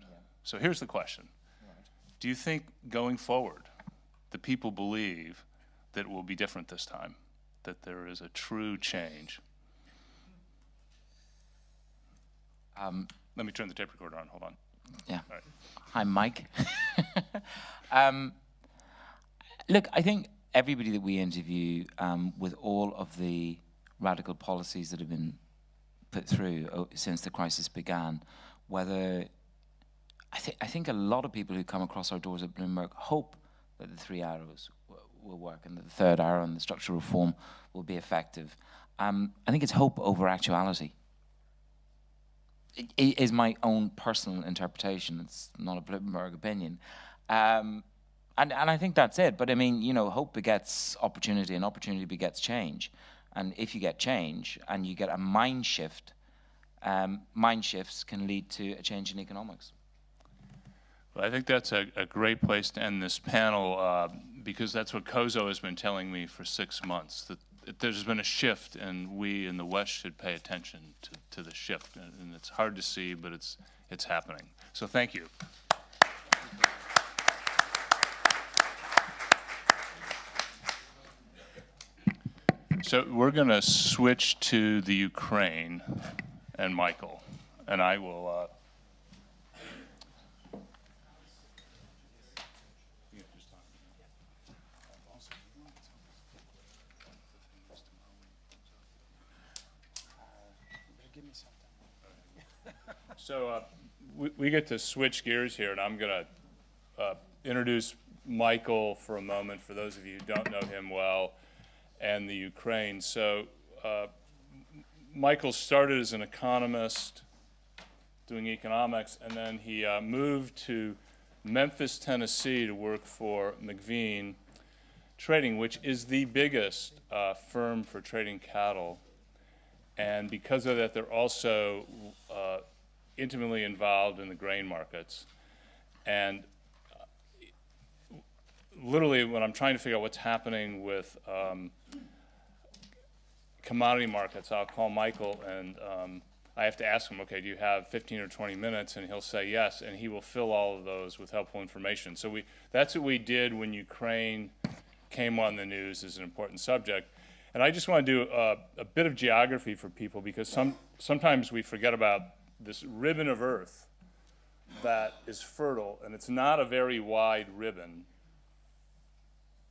So here's the question. Right. Do you think going forward, the people believe that it will be different this time, that there is a true change? Let me turn the tape recorder on, hold on. Yeah. All right. Hi, Mike. Look, I think everybody that we interview, with all of the radical policies that have been put through since the crisis began, I think a lot of people who come across our doors at Bloomberg hope that the 3 arrows will work and that the third arrow and the structural reform will be effective. I think it's hope over actuality. It is my own personal interpretation. It's not a Bloomberg opinion. And I think that's it. But I mean, hope begets opportunity and opportunity begets change. And if you get change and you get a mind shift, mind shifts can lead to a change in economics. Well, I think that's a great place to end this panel because that's what Kozo has been telling me for 6 months, that there's been a shift and we in the West should pay attention to the shift. And it's hard to see, but it's happening. So thank you. So we're going to switch to the Ukraine and Michael, and I will. So we get to switch gears here, and I'm going to introduce Michael for a moment, for those of you who don't know him well, and the Ukraine. So Michael started as an economist doing economics, and then he moved to Memphis, Tennessee to work for McVean Trading, which is the biggest firm for trading cattle. And because of that, they're also intimately involved in the grain markets. And literally, when I'm trying to figure out what's happening with commodity markets, I'll call Michael and I have to ask him, okay, do you have 15 or 20 minutes? And he'll say yes, and he will fill all of those with helpful information. So that's what we did when Ukraine came on the news as an important subject. And I just want to do a bit of geography for people, because sometimes we forget about this ribbon of earth that is fertile, and it's not a very wide ribbon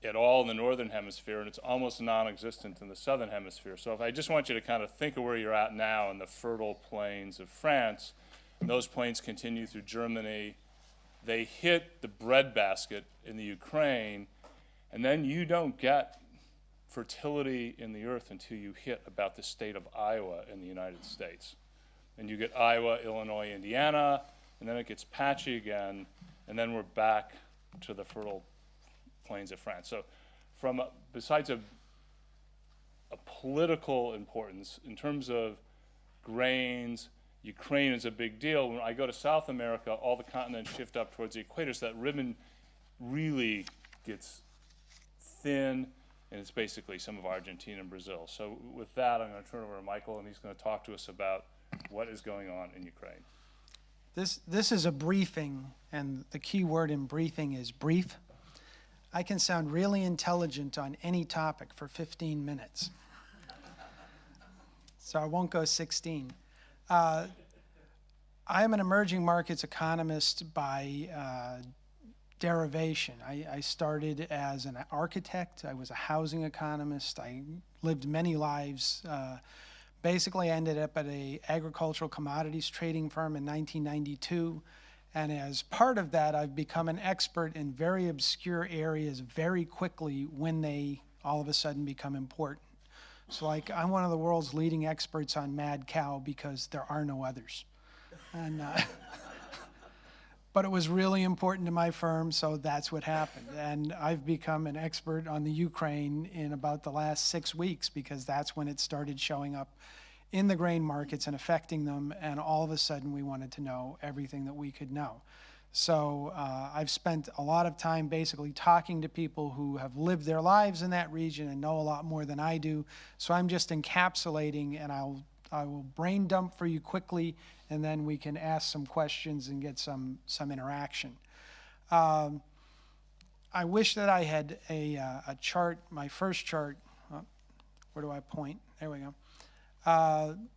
at all in the northern hemisphere, and it's almost non-existent in the southern hemisphere. So if I just want you to kind of think of where you're at now in the fertile plains of France, and those plains continue through Germany, they hit the breadbasket in the Ukraine, and then you don't get fertility in the earth until you hit about the state of Iowa in the United States. And you get Iowa, Illinois, Indiana, and then it gets patchy again, and then we're back to the fertile plains of France. So besides a political importance, in terms of grains, Ukraine is a big deal. When I go to South America, all the continents shift up towards the equator, so that ribbon really gets thin, and it's basically some of Argentina and Brazil. So with that, I'm going to turn over to Michael, and he's going to talk to us about what is going on in Ukraine. This is a briefing, and the key word in briefing is brief. I can sound really intelligent on any topic for 15 minutes. So I won't go 16. I am an emerging markets economist by derivation. I started as an architect. I was a housing economist. I lived many lives. Basically, I ended up at an agricultural commodities trading firm in 1992. And as part of that, I've become an expert in very obscure areas very quickly when they all of a sudden become important. So like, I'm one of the world's leading experts on mad cow because there are no others. And, but it was really important to my firm, so that's what happened. And I've become an expert on the Ukraine in about the last 6 weeks because that's when it started showing up in the grain markets and affecting them, and all of a sudden we wanted to know everything that we could know. So I've spent a lot of time basically talking to people who have lived their lives in that region and know a lot more than I do. So I'm just encapsulating, and I will brain dump for you quickly, and then we can ask some questions and get some interaction. I wish that I had a chart, my first chart. Where do I point? There we go.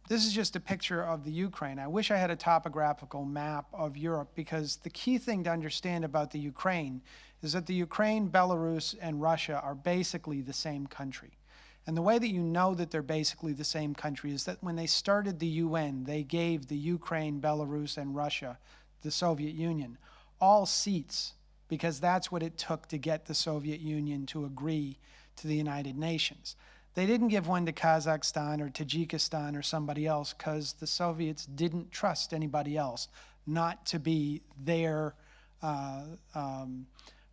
This is just a picture of the Ukraine. I wish I had a topographical map of Europe, because the key thing to understand about the Ukraine is that the Ukraine, Belarus, and Russia are basically the same country. And the way that you know that they're basically the same country is that when they started the UN, they gave the Ukraine, Belarus, and Russia, the Soviet Union, all seats, because that's what it took to get the Soviet Union to agree to the United Nations. They didn't give one to Kazakhstan or Tajikistan or somebody else because the Soviets didn't trust anybody else not to be their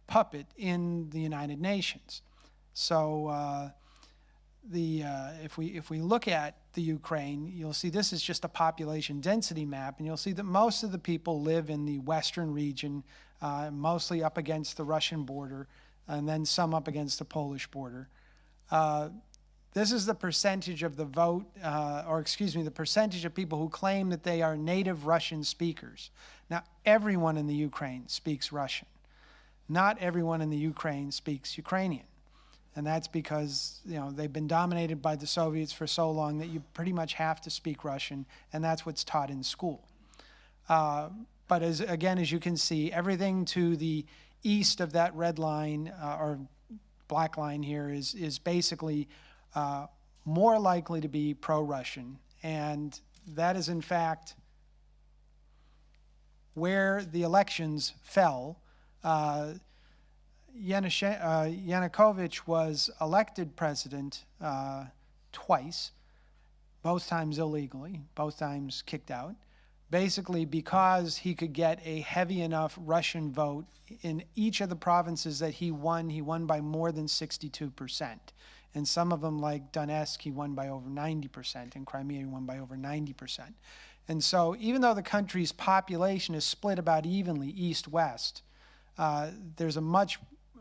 puppet in the United Nations. So if we look at the Ukraine, you'll see this is just a population density map, and you'll see that most of the people live in the western region, mostly up against the Russian border, and then some up against the Polish border. This is the percentage of the vote, the percentage of people who claim that they are native Russian speakers. Now, everyone in the Ukraine speaks Russian. Not everyone in the Ukraine speaks Ukrainian. And that's because, they've been dominated by the Soviets for so long that you pretty much have to speak Russian, and that's what's taught in school. But as you can see, everything to the east of that red line, or black line here, is basically more likely to be pro-Russian, and that is in fact where the elections fell. Yanukovych was elected president twice, both times illegally, both times kicked out, basically because he could get a heavy enough Russian vote in each of the provinces that he won by more than 62%. And some of them, like Donetsk, he won by over 90%, and Crimea he won by over 90%. And so even though the country's population is split about evenly east-west, there's a much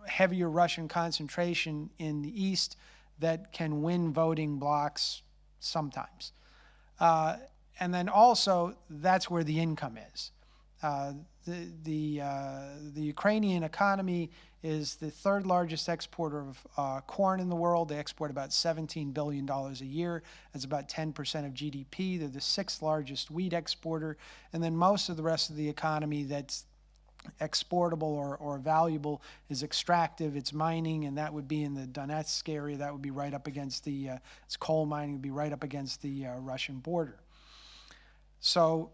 heavier Russian concentration in the east that can win voting blocks sometimes. And then also, that's where the income is. The Ukrainian economy is the third largest exporter of corn in the world. They export about $17 billion a year. That's about 10% of GDP. They're the sixth largest wheat exporter. And then most of the rest of the economy that's exportable or valuable is extractive, it's mining, and that would be in the Donetsk area. That would be right up against it's coal mining, would be right up against the Russian border. So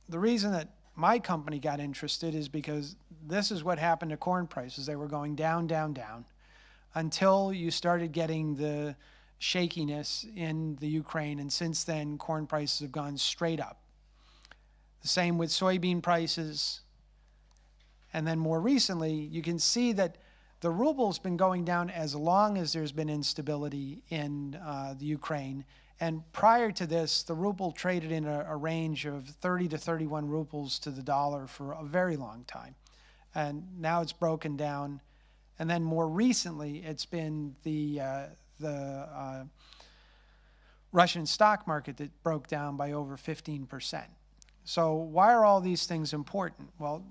the reason that my company got interested is because this is what happened to corn prices. They were going down, down, down, until you started getting the shakiness in the Ukraine, and since then, corn prices have gone straight up. The same with soybean prices. And then more recently, you can see that the ruble's been going down as long as there's been instability in the Ukraine. And prior to this, the ruble traded in a range of 30 to 31 rubles to the dollar for a very long time. And now it's broken down. And then more recently, it's been the Russian stock market that broke down by over 15%. So why are all these things important? Well,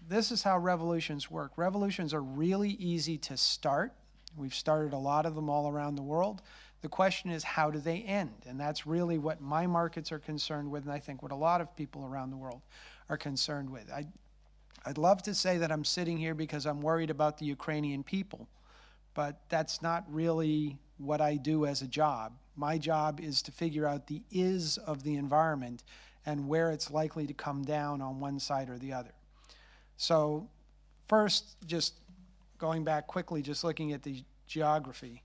this is how revolutions work. Revolutions are really easy to start. We've started a lot of them all around the world. The question is, how do they end? And that's really what my markets are concerned with, and I think what a lot of people around the world are concerned with. I'd love to say that I'm sitting here because I'm worried about the Ukrainian people, but that's not really what I do as a job. My job is to figure out the is of the environment and where it's likely to come down on one side or the other. So first, just going back quickly, just looking at the geography.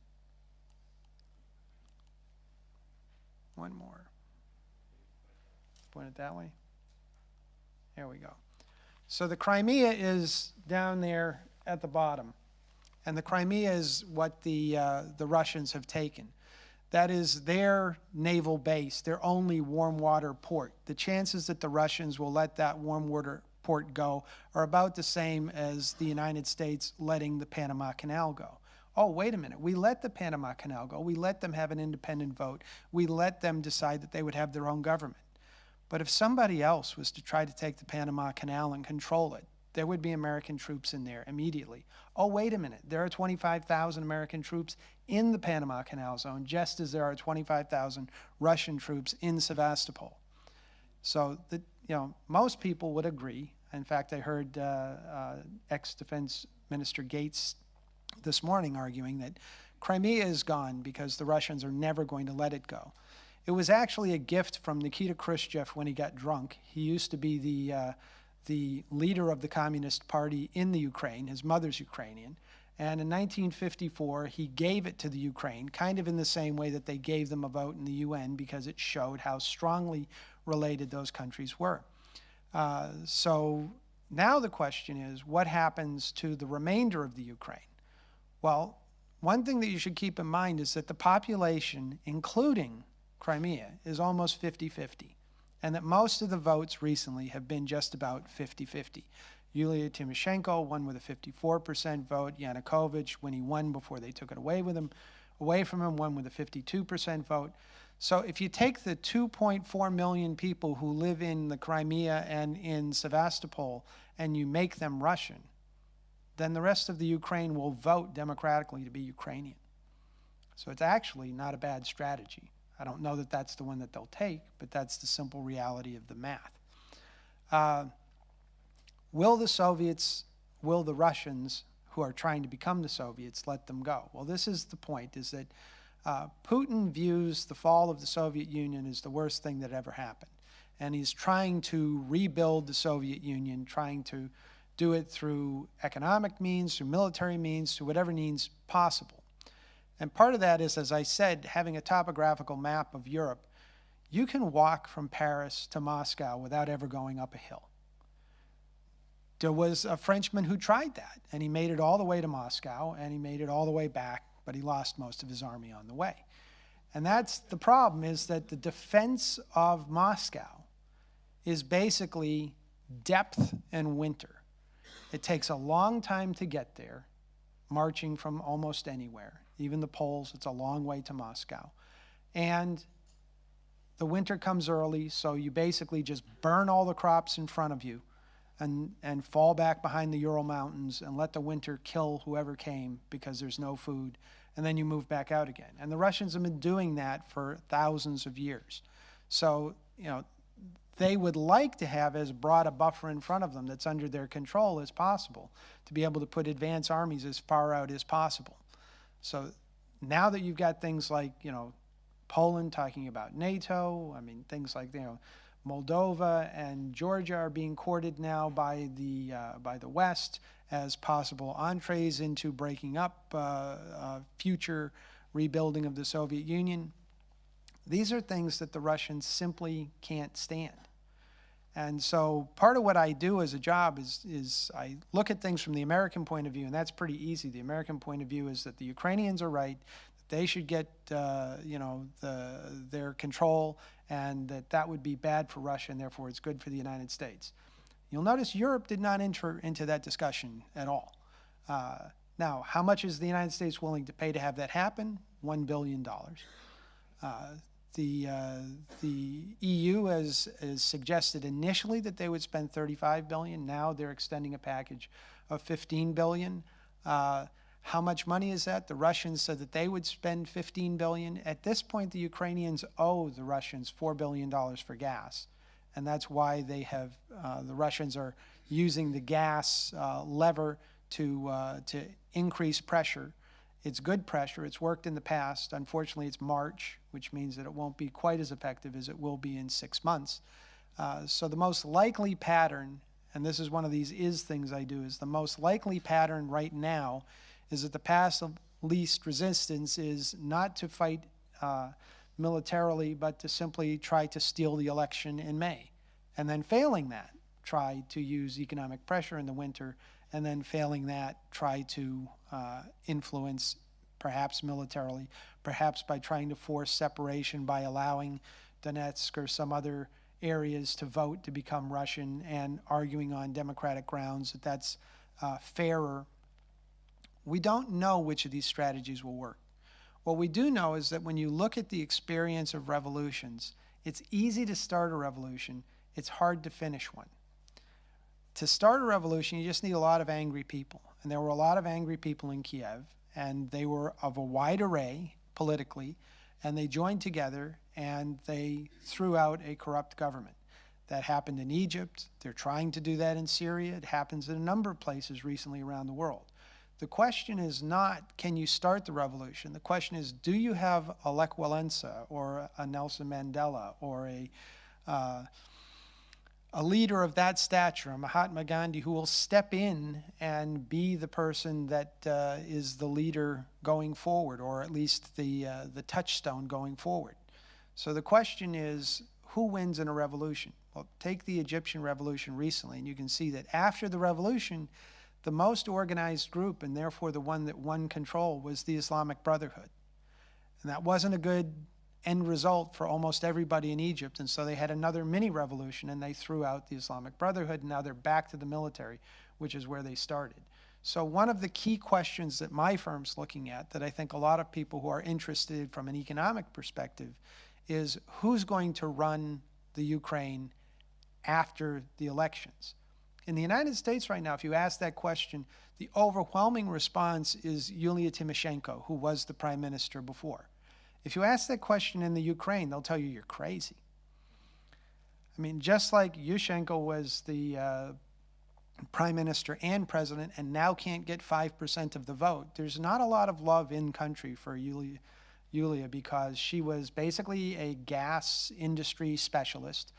One more. Point it that way. There we go. So the Crimea is down there at the bottom. And the Crimea is what the Russians have taken. That is their naval base, their only warm water port. The chances that the Russians will let that warm water port go are about the same as the United States letting the Panama Canal go. Oh, wait a minute, we let the Panama Canal go. We let them have an independent vote. We let them decide that they would have their own government. But if somebody else was to try to take the Panama Canal and control it, there would be American troops in there immediately. Oh, wait a minute, there are 25,000 American troops in the Panama Canal zone, just as there are 25,000 Russian troops in Sevastopol. So most people would agree. In fact, I heard ex-Defense Minister Gates this morning arguing that Crimea is gone because the Russians are never going to let it go. It was actually a gift from Nikita Khrushchev when he got drunk. He used to be the leader of the Communist Party in the Ukraine. His mother's Ukrainian. And in 1954, he gave it to the Ukraine, kind of in the same way that they gave them a vote in the UN, because it showed how strongly related those countries were. So now the question is, what happens to the remainder of the Ukraine? Well, one thing that you should keep in mind is that the population, including Crimea, is almost 50-50, and that most of the votes recently have been just about 50-50. Yulia Tymoshenko won with a 54% vote. Yanukovych, when he won before they took it away from him, won with a 52% vote. So if you take the 2.4 million people who live in the Crimea and in Sevastopol and you make them Russian, then the rest of the Ukraine will vote democratically to be Ukrainian. So it's actually not a bad strategy. I don't know that that's the one that they'll take, but that's the simple reality of the math. Will the Russians, who are trying to become the Soviets, let them go? Well, this is the point, is that Putin views the fall of the Soviet Union as the worst thing that ever happened. And he's trying to rebuild the Soviet Union, trying to do it through economic means, through military means, through whatever means possible. And part of that is, as I said, having a topographical map of Europe. You can walk from Paris to Moscow without ever going up a hill. There was a Frenchman who tried that, and he made it all the way to Moscow, and he made it all the way back, but he lost most of his army on the way. And that's the problem, is that the defense of Moscow is basically depth and winter. It takes a long time to get there, marching from almost anywhere. Even the Poles, it's a long way to Moscow. And the winter comes early, so you basically just burn all the crops in front of you and fall back behind the Ural Mountains and let the winter kill whoever came because there's no food, and then you move back out again. And the Russians have been doing that for thousands of years. So, they would like to have as broad a buffer in front of them that's under their control as possible, to be able to put advance armies as far out as possible. So now that you've got things like, Poland talking about NATO, things like, Moldova and Georgia are being courted now by the West as possible entrees into breaking up future rebuilding of the Soviet Union. These are things that the Russians simply can't stand. And so part of what I do as a job is I look at things from the American point of view, and that's pretty easy. The American point of view is that the Ukrainians are right, that they should get their control, and that would be bad for Russia, and therefore it's good for the United States. You'll notice Europe did not enter into that discussion at all. Now, how much is the United States willing to pay to have that happen? $1 billion. the EU has suggested initially that they would spend 35 billion. Now they're extending a package of 15 billion. How much money is that? The Russians said that they would spend 15 billion. At this point, the Ukrainians owe the Russians $4 billion for gas. And that's why they have, the Russians are using the gas lever to increase pressure. It's good pressure. It's worked in the past. Unfortunately, it's March, which means that it won't be quite as effective as it will be in 6 months. So the most likely pattern, and this is one of these is things I do, is the most likely pattern right now is that the path of least resistance is not to fight militarily, but to simply try to steal the election in May. And then failing that, try to use economic pressure in the winter, and then failing that, try to influence, perhaps militarily, perhaps by trying to force separation by allowing Donetsk or some other areas to vote to become Russian and arguing on democratic grounds that that's fairer. We don't know which of these strategies will work. What we do know is that when you look at the experience of revolutions, it's easy to start a revolution. It's hard to finish one. To start a revolution, you just need a lot of angry people. And there were a lot of angry people in Kiev, and they were of a wide array politically, and they joined together and they threw out a corrupt government. That happened in Egypt. They're trying to do that in Syria. It happens in a number of places recently around the world. The question is not, can you start the revolution? The question is, do you have a Lech Walesa or a Nelson Mandela or a leader of that stature, a Mahatma Gandhi, who will step in and be the person that is the leader going forward, or at least the touchstone going forward? So the question is, who wins in a revolution? Well, take the Egyptian revolution recently, and you can see that after the revolution, the most organized group, and therefore the one that won control, was the Islamic Brotherhood. And that wasn't a good end result for almost everybody in Egypt, and so they had another mini-revolution, and they threw out the Islamic Brotherhood, and now they're back to the military, which is where they started. So one of the key questions that my firm's looking at, that I think a lot of people who are interested from an economic perspective, is who's going to run the Ukraine after the elections? In the United States right now, if you ask that question, the overwhelming response is Yulia Tymoshenko, who was the prime minister before. If you ask that question in the Ukraine, they'll tell you you're crazy. I mean, just like Yushchenko was the prime minister and president and now can't get 5% of the vote, there's not a lot of love in country for Yulia because she was basically a gas industry specialist.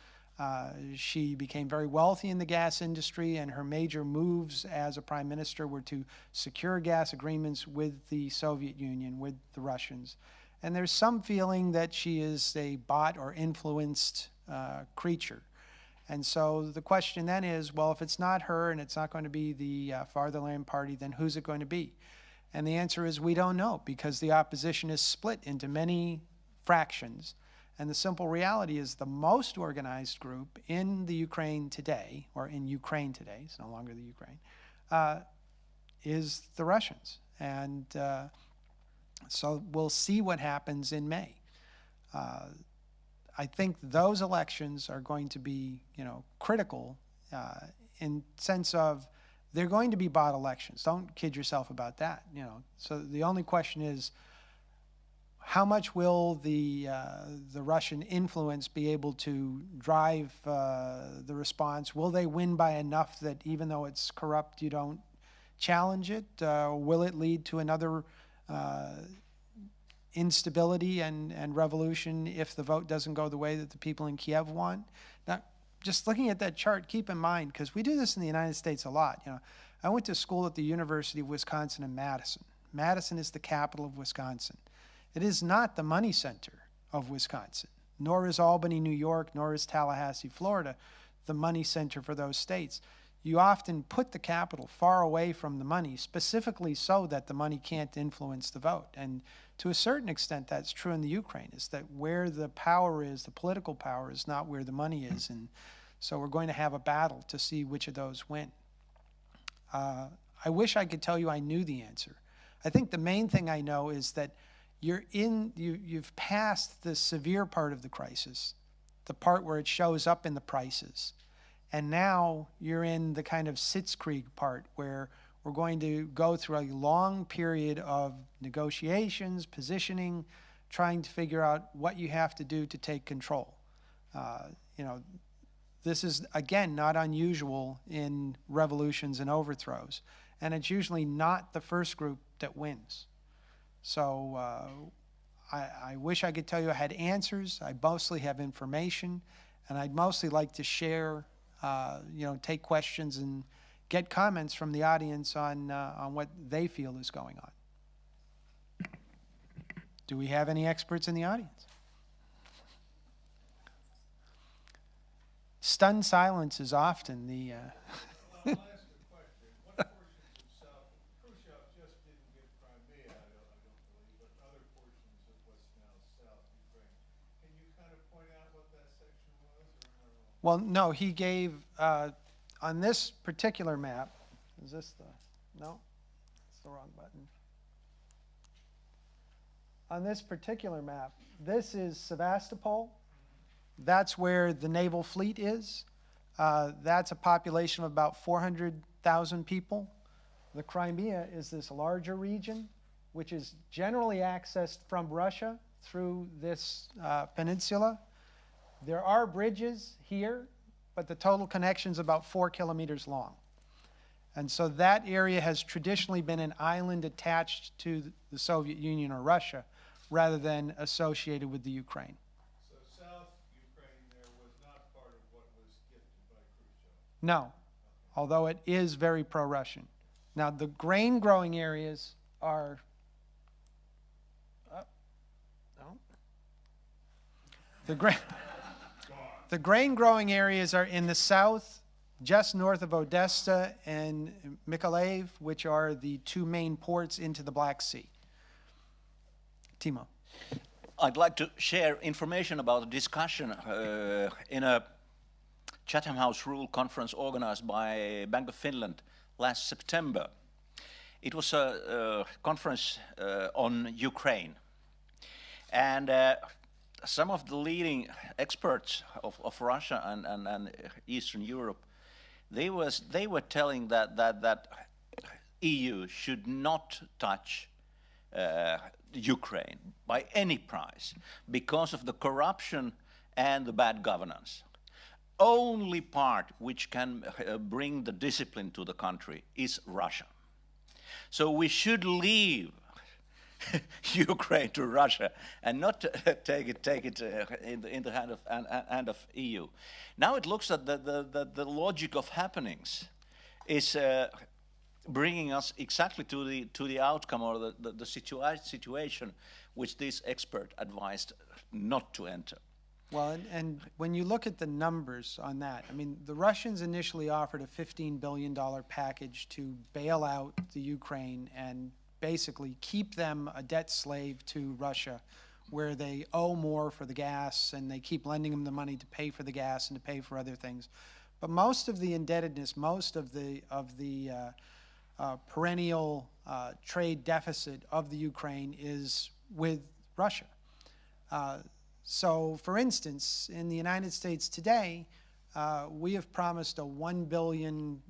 She became very wealthy in the gas industry, and her major moves as a prime minister were to secure gas agreements with the Soviet Union, with the Russians. And there's some feeling that she is a bought or influenced creature. And so the question then is, well, if it's not her and it's not going to be the Fatherland Party, then who's it going to be? And the answer is we don't know, because the opposition is split into many fractions. And the simple reality is the most organized group in the Ukraine today, or in Ukraine today, it's no longer the Ukraine, is the Russians. And so we'll see what happens in May. I think those elections are going to be, critical in sense of they're going to be bought elections. Don't kid yourself about that. So the only question is, how much will the Russian influence be able to drive the response? Will they win by enough that even though it's corrupt, you don't challenge it? Will it lead to another instability and revolution if the vote doesn't go the way that the people in Kiev want? Now, just looking at that chart, keep in mind, because we do this in the United States a lot. I went to school at the University of Wisconsin in Madison. Madison is the capital of Wisconsin. It is not the money center of Wisconsin, nor is Albany, New York, nor is Tallahassee, Florida, the money center for those states. You often put the capital far away from the money, specifically so that the money can't influence the vote. And to a certain extent, that's true in the Ukraine, is that where the power is, the political power, is not where the money is. And so we're going to have a battle to see which of those win. I wish I could tell you I knew the answer. I think the main thing I know is that you've passed the severe part of the crisis, the part where it shows up in the prices. And now you're in the kind of Sitzkrieg part where we're going to go through a long period of negotiations, positioning, trying to figure out what you have to do to take control. This is, again, not unusual in revolutions and overthrows. And it's usually not the first group that wins. So I wish I could tell you I had answers. I mostly have information. And I'd mostly like to share, take questions and get comments from the audience on what they feel is going on. Do we have any experts in the audience? Stunned silence is often the... Well, I'll ask a question. One portion of South, Khrushchev just didn't give Crimea, I don't believe, but other portions of what's now South Ukraine. Can you kind of point out what that section was, or am I wrong? Well, no, he gave, on this particular map, is this the, no, it's the wrong button. On this particular map, this is Sevastopol. That's where the naval fleet is. That's a population of about 400,000 people. The Crimea is this larger region, which is generally accessed from Russia through this peninsula. There are bridges here, but the total connection is about 4 kilometers long. And so that area has traditionally been an island attached to the Soviet Union or Russia, rather than associated with the Ukraine. So South Ukraine there was not part of what was gifted by Khrushchev? No, although it is very pro-Russian. Now, the grain-growing areas are... no. The grain-growing areas are in the south, just north of Odessa and Mykolaiv, which are the two main ports into the Black Sea. Timo. I'd like to share information about a discussion in a Chatham House Rule conference organized by Bank of Finland last September. It was a conference on Ukraine. And some of the leading experts of Russia and Eastern Europe, they were telling that EU should not touch Ukraine by any price because of the corruption and the bad governance. Only part which can bring the discipline to the country is Russia. So we should leave Ukraine to Russia and not take it in the hand of EU. Now it looks that the logic of happenings is bringing us exactly to the outcome or the situation which this expert advised not to enter. Well, and when you look at the numbers on that, I mean, the Russians initially offered a $15 billion package to bail out the Ukraine and basically keep them a debt slave to Russia, where they owe more for the gas and they keep lending them the money to pay for the gas and to pay for other things. But most of the indebtedness, most of the perennial trade deficit of the Ukraine is with Russia. So, for instance, in the United States today, we have promised a $1 billion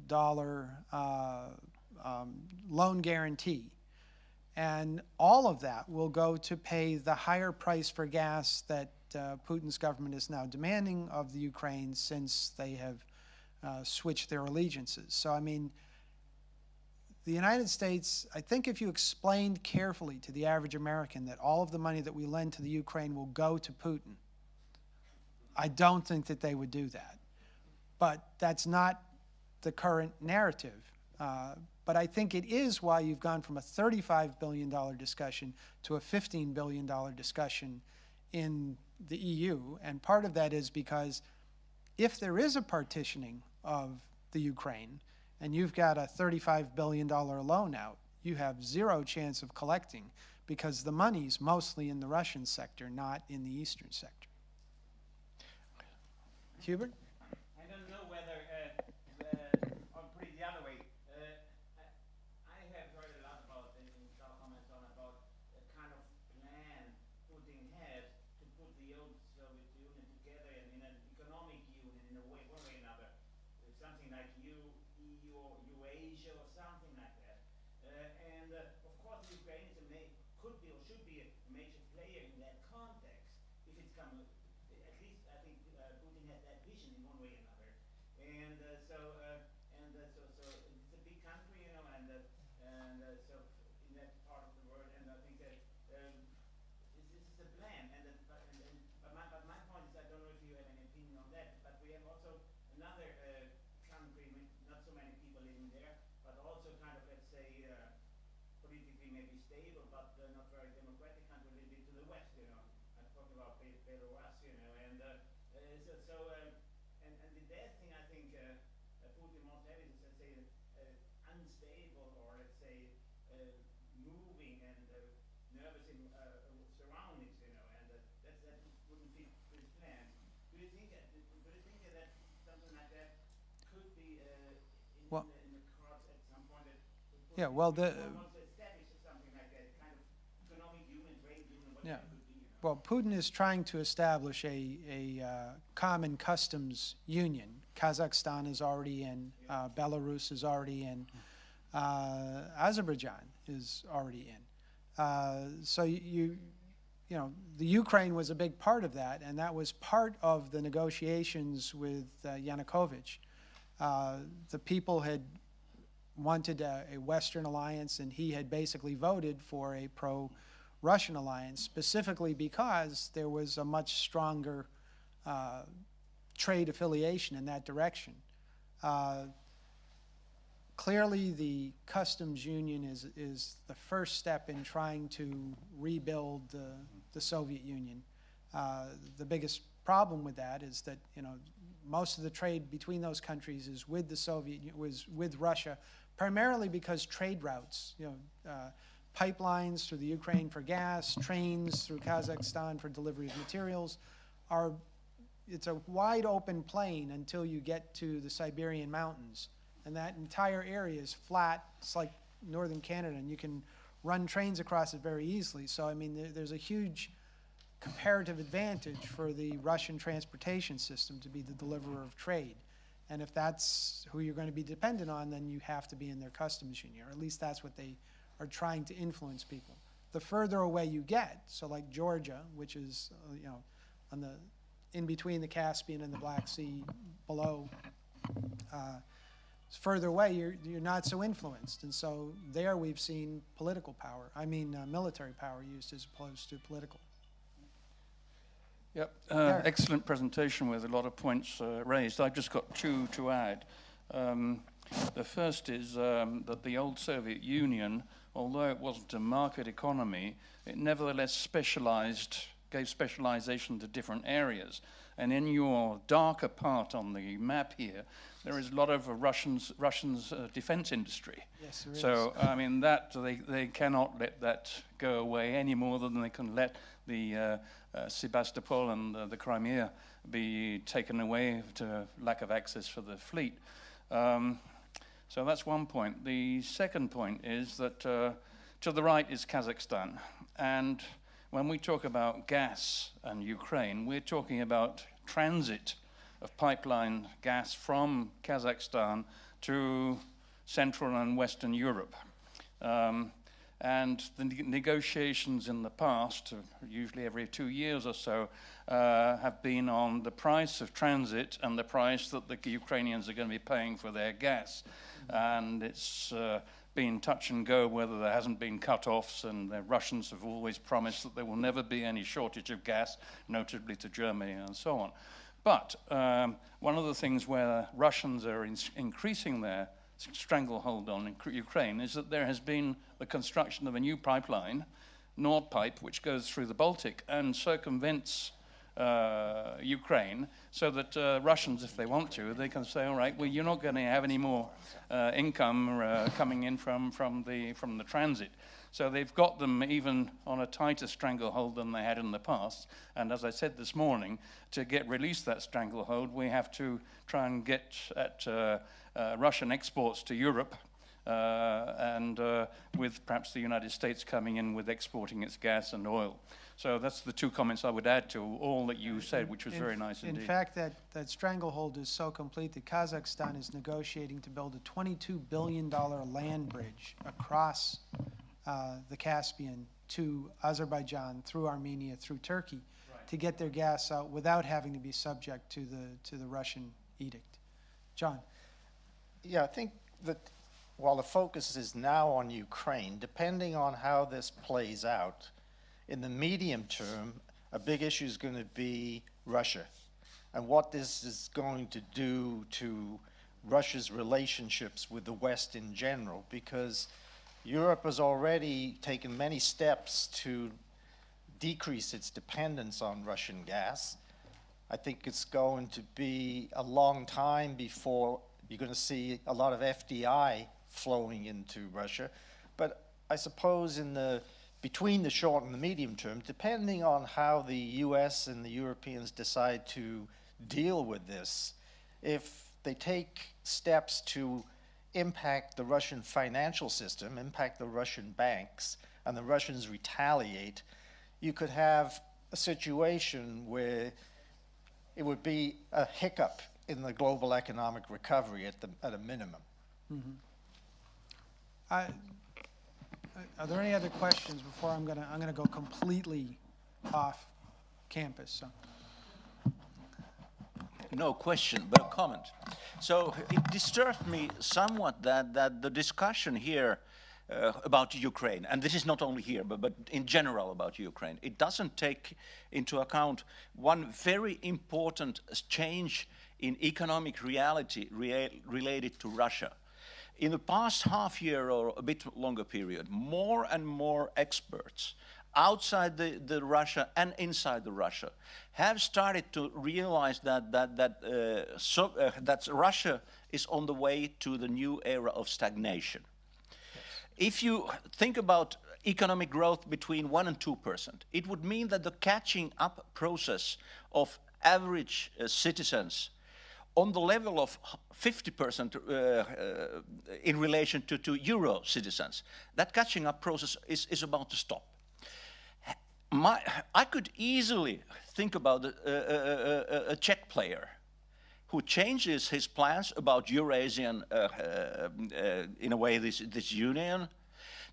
loan guarantee. And all of that will go to pay the higher price for gas that Putin's government is now demanding of the Ukraine since they have switched their allegiances. So, I mean, the United States, I think if you explained carefully to the average American that all of the money that we lend to the Ukraine will go to Putin, I don't think that they would do that. But that's not the current narrative. But I think it is why you've gone from a $35 billion discussion to a $15 billion discussion in the EU. And part of that is because if there is a partitioning of the Ukraine, and you've got a $35 billion loan out, you have zero chance of collecting because the money's mostly in the Russian sector, not in the Eastern sector. Hubert? I don't know whether, I'll put it the other way. I have heard a lot about, in some comments on about a kind of plan the old Soviet Union together in an economic union in a way, one way or another, something like EU or Eurasia or something like that. Of course, Ukraine is could be or should be a major player in that context if it's come. At least I think Putin has that vision in one way or another. So it's a big country, you know, so in that part of the world, and I think that this is a plan. But my point is, I don't know if you have any opinion on that, but we have also another country with not so many people living there, but also kind of, let's say, politically maybe stable, but not very democratic country a little bit to the west, you know. I'm talking about Belarus, you know, and the bad thing I think Putin wants to have is, let's say, unstable or let's say moving and nervous in surroundings, you know, and that wouldn't fit his plan. Do you think that something like that could be in the cards at some point? Yeah, well, wants to establish something like that, kind of economic union, trade union, whatever it could be. You know? well, Putin is trying to establish a common customs union. Kazakhstan is already in, Belarus is already in, Azerbaijan is already in. So you know, the Ukraine was a big part of that, and that was part of the negotiations with Yanukovych. The people had wanted a Western alliance, and he had basically voted for a pro-Russian alliance, specifically because there was a much stronger trade affiliation in that direction. Clearly, the customs union is the first step in trying to rebuild the Soviet Union. The biggest problem with that is that, you know, most of the trade between those countries is with the was with Russia, primarily because trade routes, you know, pipelines through the Ukraine for gas, trains through Kazakhstan for delivery of materials it's a wide open plain until you get to the Siberian mountains. And that entire area is flat. It's like northern Canada, and you can run trains across it very easily. So, I mean, there's a huge comparative advantage for the Russian transportation system to be the deliverer of trade. And if that's who you're going to be dependent on, then you have to be in their customs union, or at least that's what they are trying to influence people. The further away you get, so like Georgia, which is, you know, on the in between the Caspian and the Black Sea below, further away, you're not so influenced. And so there we've seen political power, military power used as opposed to political. Yep, excellent presentation with a lot of points raised. I've just got two to add. The first is that the old Soviet Union, although it wasn't a market economy, it nevertheless gave specialization to different areas. And in your darker part on the map here, there is a lot of Russians' defense industry. Yes, there is. So, I mean, that they cannot let that go away any more than they can let the Sebastopol and the Crimea be taken away to lack of access for the fleet. So that's one point. The second point is that to the right is Kazakhstan. And when we talk about gas and Ukraine, we're talking about transit of pipeline gas from Kazakhstan to Central and Western Europe. And the negotiations in the past, usually every 2 years or so, have been on the price of transit and the price that the Ukrainians are going to be paying for their gas. And it's been touch and go whether there hasn't been cut-offs, and the Russians have always promised that there will never be any shortage of gas, notably to Germany and so on. But one of the things where Russians are increasing their stranglehold on Ukraine is that there has been the construction of a new pipeline, Nord Pipe, which goes through the Baltic and circumvents Ukraine, so that Russians, if they want to, they can say, all right, well, you're not going to have any more income coming in from the transit. So they've got them even on a tighter stranglehold than they had in the past. And as I said this morning, to release that stranglehold, we have to try and get at Russian exports to Europe and with perhaps the United States coming in with exporting its gas and oil. So that's the two comments I would add to all that you said, which was very nice indeed. In fact, that stranglehold is so complete that Kazakhstan is negotiating to build a $22 billion land bridge across the Caspian to Azerbaijan, through Armenia, through Turkey, to get their gas out without having to be subject to the Russian edict. John? Yeah, I think that while the focus is now on Ukraine, depending on how this plays out, in the medium term, a big issue is going to be Russia and what this is going to do to Russia's relationships with the West in general, because Europe has already taken many steps to decrease its dependence on Russian gas. I think it's going to be a long time before you're going to see a lot of FDI flowing into Russia. But I suppose between the short and the medium term, depending on how the US and the Europeans decide to deal with this, if they take steps to impact the Russian financial system, impact the Russian banks, and the Russians retaliate, you could have a situation where it would be a hiccup in the global economic recovery at a minimum. Are there any other questions before I'm gonna go completely off campus? So. No question, but a comment. So it disturbed me somewhat that the discussion here about Ukraine, and this is not only here, but in general about Ukraine, it doesn't take into account one very important change in economic reality related to Russia. In the past half year or a bit longer period, more and more experts outside the Russia and inside the Russia have started to realize that Russia is on the way to the new era of stagnation. If you think about economic growth between 1% and 2%, it would mean that the catching up process of average citizens on the level of 50% in relation to Euro citizens, that catching up process is about to stop. I could easily think about a Czech player who changes his plans about Eurasian, in a way, this union,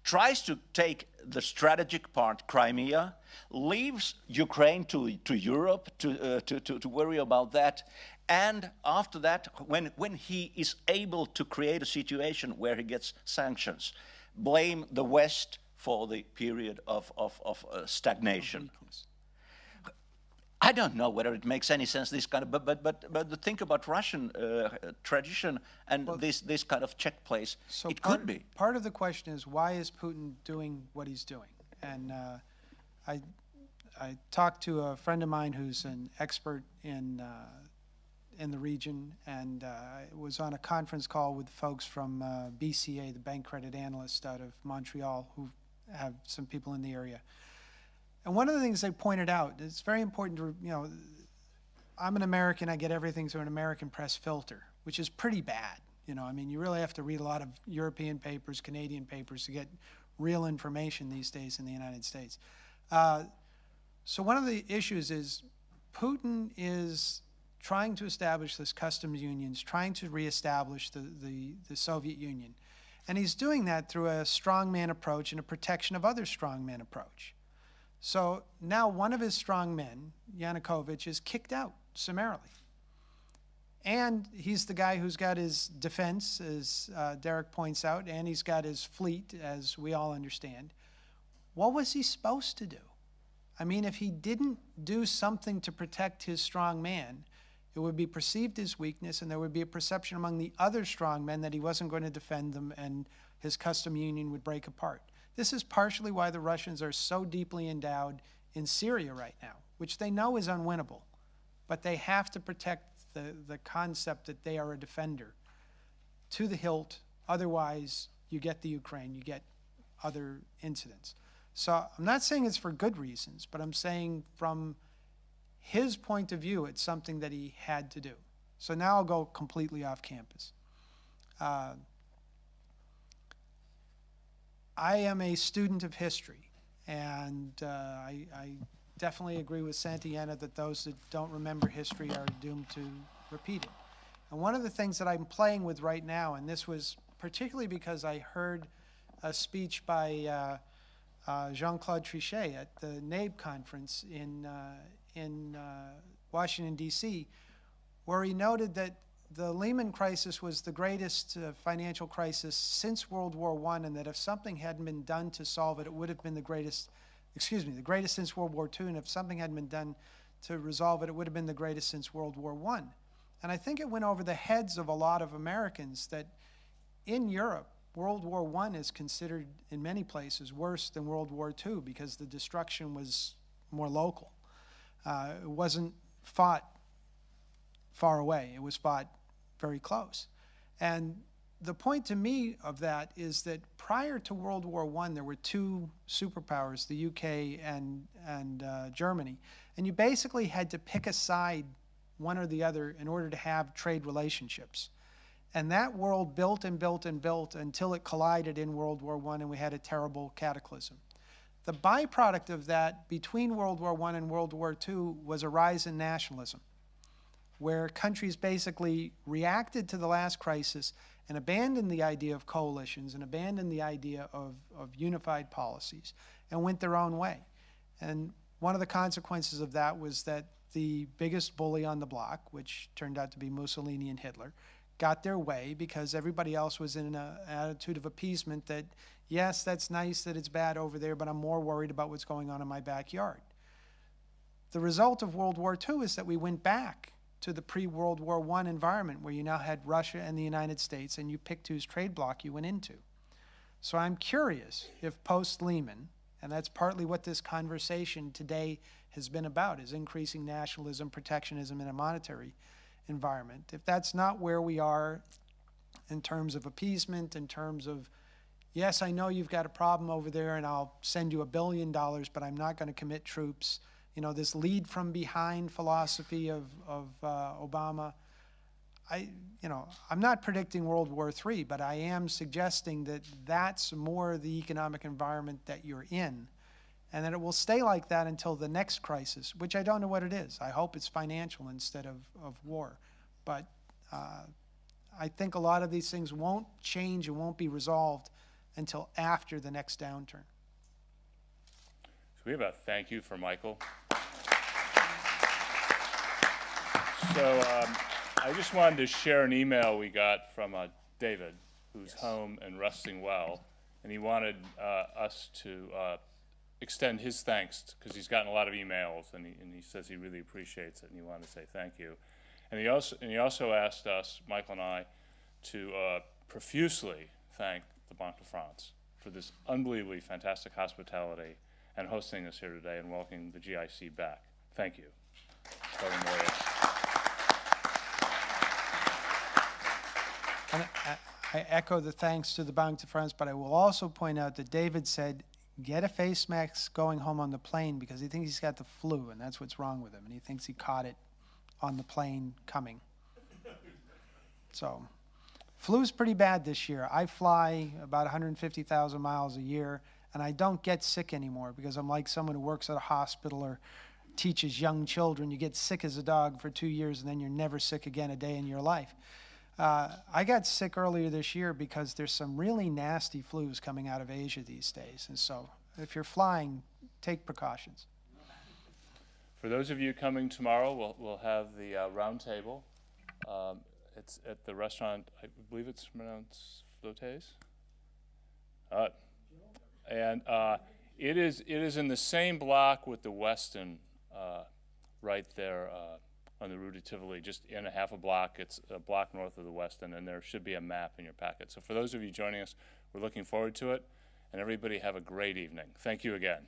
tries to take the strategic part, Crimea, leaves Ukraine to Europe to worry about that, and after that, when he is able to create a situation where he gets sanctions, blame the West for the period of stagnation. I don't know whether it makes any sense, this kind of, but to think about Russian tradition and this kind of Czech place, So it could be. Part of the question is, why is Putin doing what he's doing? And I talked to a friend of mine who's an expert in the region, and I was on a conference call with folks from BCA, the bank credit analyst out of Montreal, who have some people in the area. And one of the things they pointed out, it's very important to, I'm an American, I get everything through an American press filter, which is pretty bad. I mean, you really have to read a lot of European papers, Canadian papers to get real information these days in the United States. So one of the issues is Putin is trying to establish this customs unions, trying to reestablish the Soviet Union. And he's doing that through a strongman approach and a protection of other strongmen approach. So now one of his strongmen, Yanukovych, is kicked out summarily. And he's the guy who's got his defense, as Derek points out, and he's got his fleet, as we all understand. What was he supposed to do? I mean, if he didn't do something to protect his strong man, it would be perceived as weakness, and there would be a perception among the other strong men that he wasn't going to defend them, and his custom union would break apart. This is partially why the Russians are so deeply endowed in Syria right now, which they know is unwinnable, but they have to protect the concept that they are a defender to the hilt. Otherwise, you get the Ukraine, you get other incidents. So I'm not saying it's for good reasons, but I'm saying from his point of view, it's something that he had to do. So now I'll go completely off campus. I am a student of history, and I definitely agree with Santayana that those that don't remember history are doomed to repeat it. And one of the things that I'm playing with right now, and this was particularly because I heard a speech by Jean-Claude Trichet at the NABE conference in Washington, D.C., where he noted that the Lehman crisis was the greatest financial crisis since World War I, and that if something hadn't been done to solve it, it would have been the greatest since World War II, and if something hadn't been done to resolve it, it would have been the greatest since World War I. And I think it went over the heads of a lot of Americans that in Europe, World War I is considered in many places worse than World War II because the destruction was more local. It wasn't fought far away. It was fought very close. And the point to me of that is that prior to World War I, there were two superpowers, the UK and Germany. And you basically had to pick a side, one or the other, in order to have trade relationships. And that world built and built and built until it collided in World War I, and we had a terrible cataclysm. The byproduct of that between World War I and World War II was a rise in nationalism, where countries basically reacted to the last crisis and abandoned the idea of coalitions and abandoned the idea of unified policies and went their own way. And one of the consequences of that was that the biggest bully on the block, which turned out to be Mussolini and Hitler, got their way because everybody else was in an attitude of appeasement that, yes, that's nice that it's bad over there, but I'm more worried about what's going on in my backyard. The result of World War II is that we went back to the pre-World War I environment where you now had Russia and the United States, and you picked whose trade bloc you went into. So I'm curious if post-Lehman, and that's partly what this conversation today has been about, is increasing nationalism, protectionism in a monetary environment. If that's not where we are in terms of appeasement, in terms of, yes, I know you've got a problem over there and I'll send you $1 billion, but I'm not going to commit troops. You know, this lead from behind philosophy of Obama. I'm not predicting World War III, but I am suggesting that that's more the economic environment that you're in, and that it will stay like that until the next crisis, which I don't know what it is. I hope it's financial instead of war. But I think a lot of these things won't change and won't be resolved until after the next downturn. So we have a thank you for Michael. So I just wanted to share an email we got from David, who's home and resting well, and he wanted us to extend his thanks because he's gotten a lot of emails, and he says he really appreciates it, and he wanted to say thank you. And he also asked us, Michael and I, to profusely thank the Banque de France for this unbelievably fantastic hospitality and hosting us here today and welcoming the GIC back. Thank you. And I echo the thanks to the Banque de France, but I will also point out that David said, get a face mask going home on the plane because he thinks he's got the flu, and that's what's wrong with him, and he thinks he caught it on the plane coming. So, flu's pretty bad this year. I fly about 150,000 miles a year, and I don't get sick anymore because I'm like someone who works at a hospital or teaches young children. You get sick as a dog for 2 years, and then you're never sick again a day in your life. I got sick earlier this year because there's some really nasty flus coming out of Asia these days. And so if you're flying, take precautions. For those of you coming tomorrow, we'll have the round table. It's at the restaurant, I believe it's pronounced Flotes. And it is in the same block with the Westin right there on the Rue de Tivoli, just in a half a block. It's a block north of the Westin, and there should be a map in your packet. So for those of you joining us, we're looking forward to it, and everybody have a great evening. Thank you again.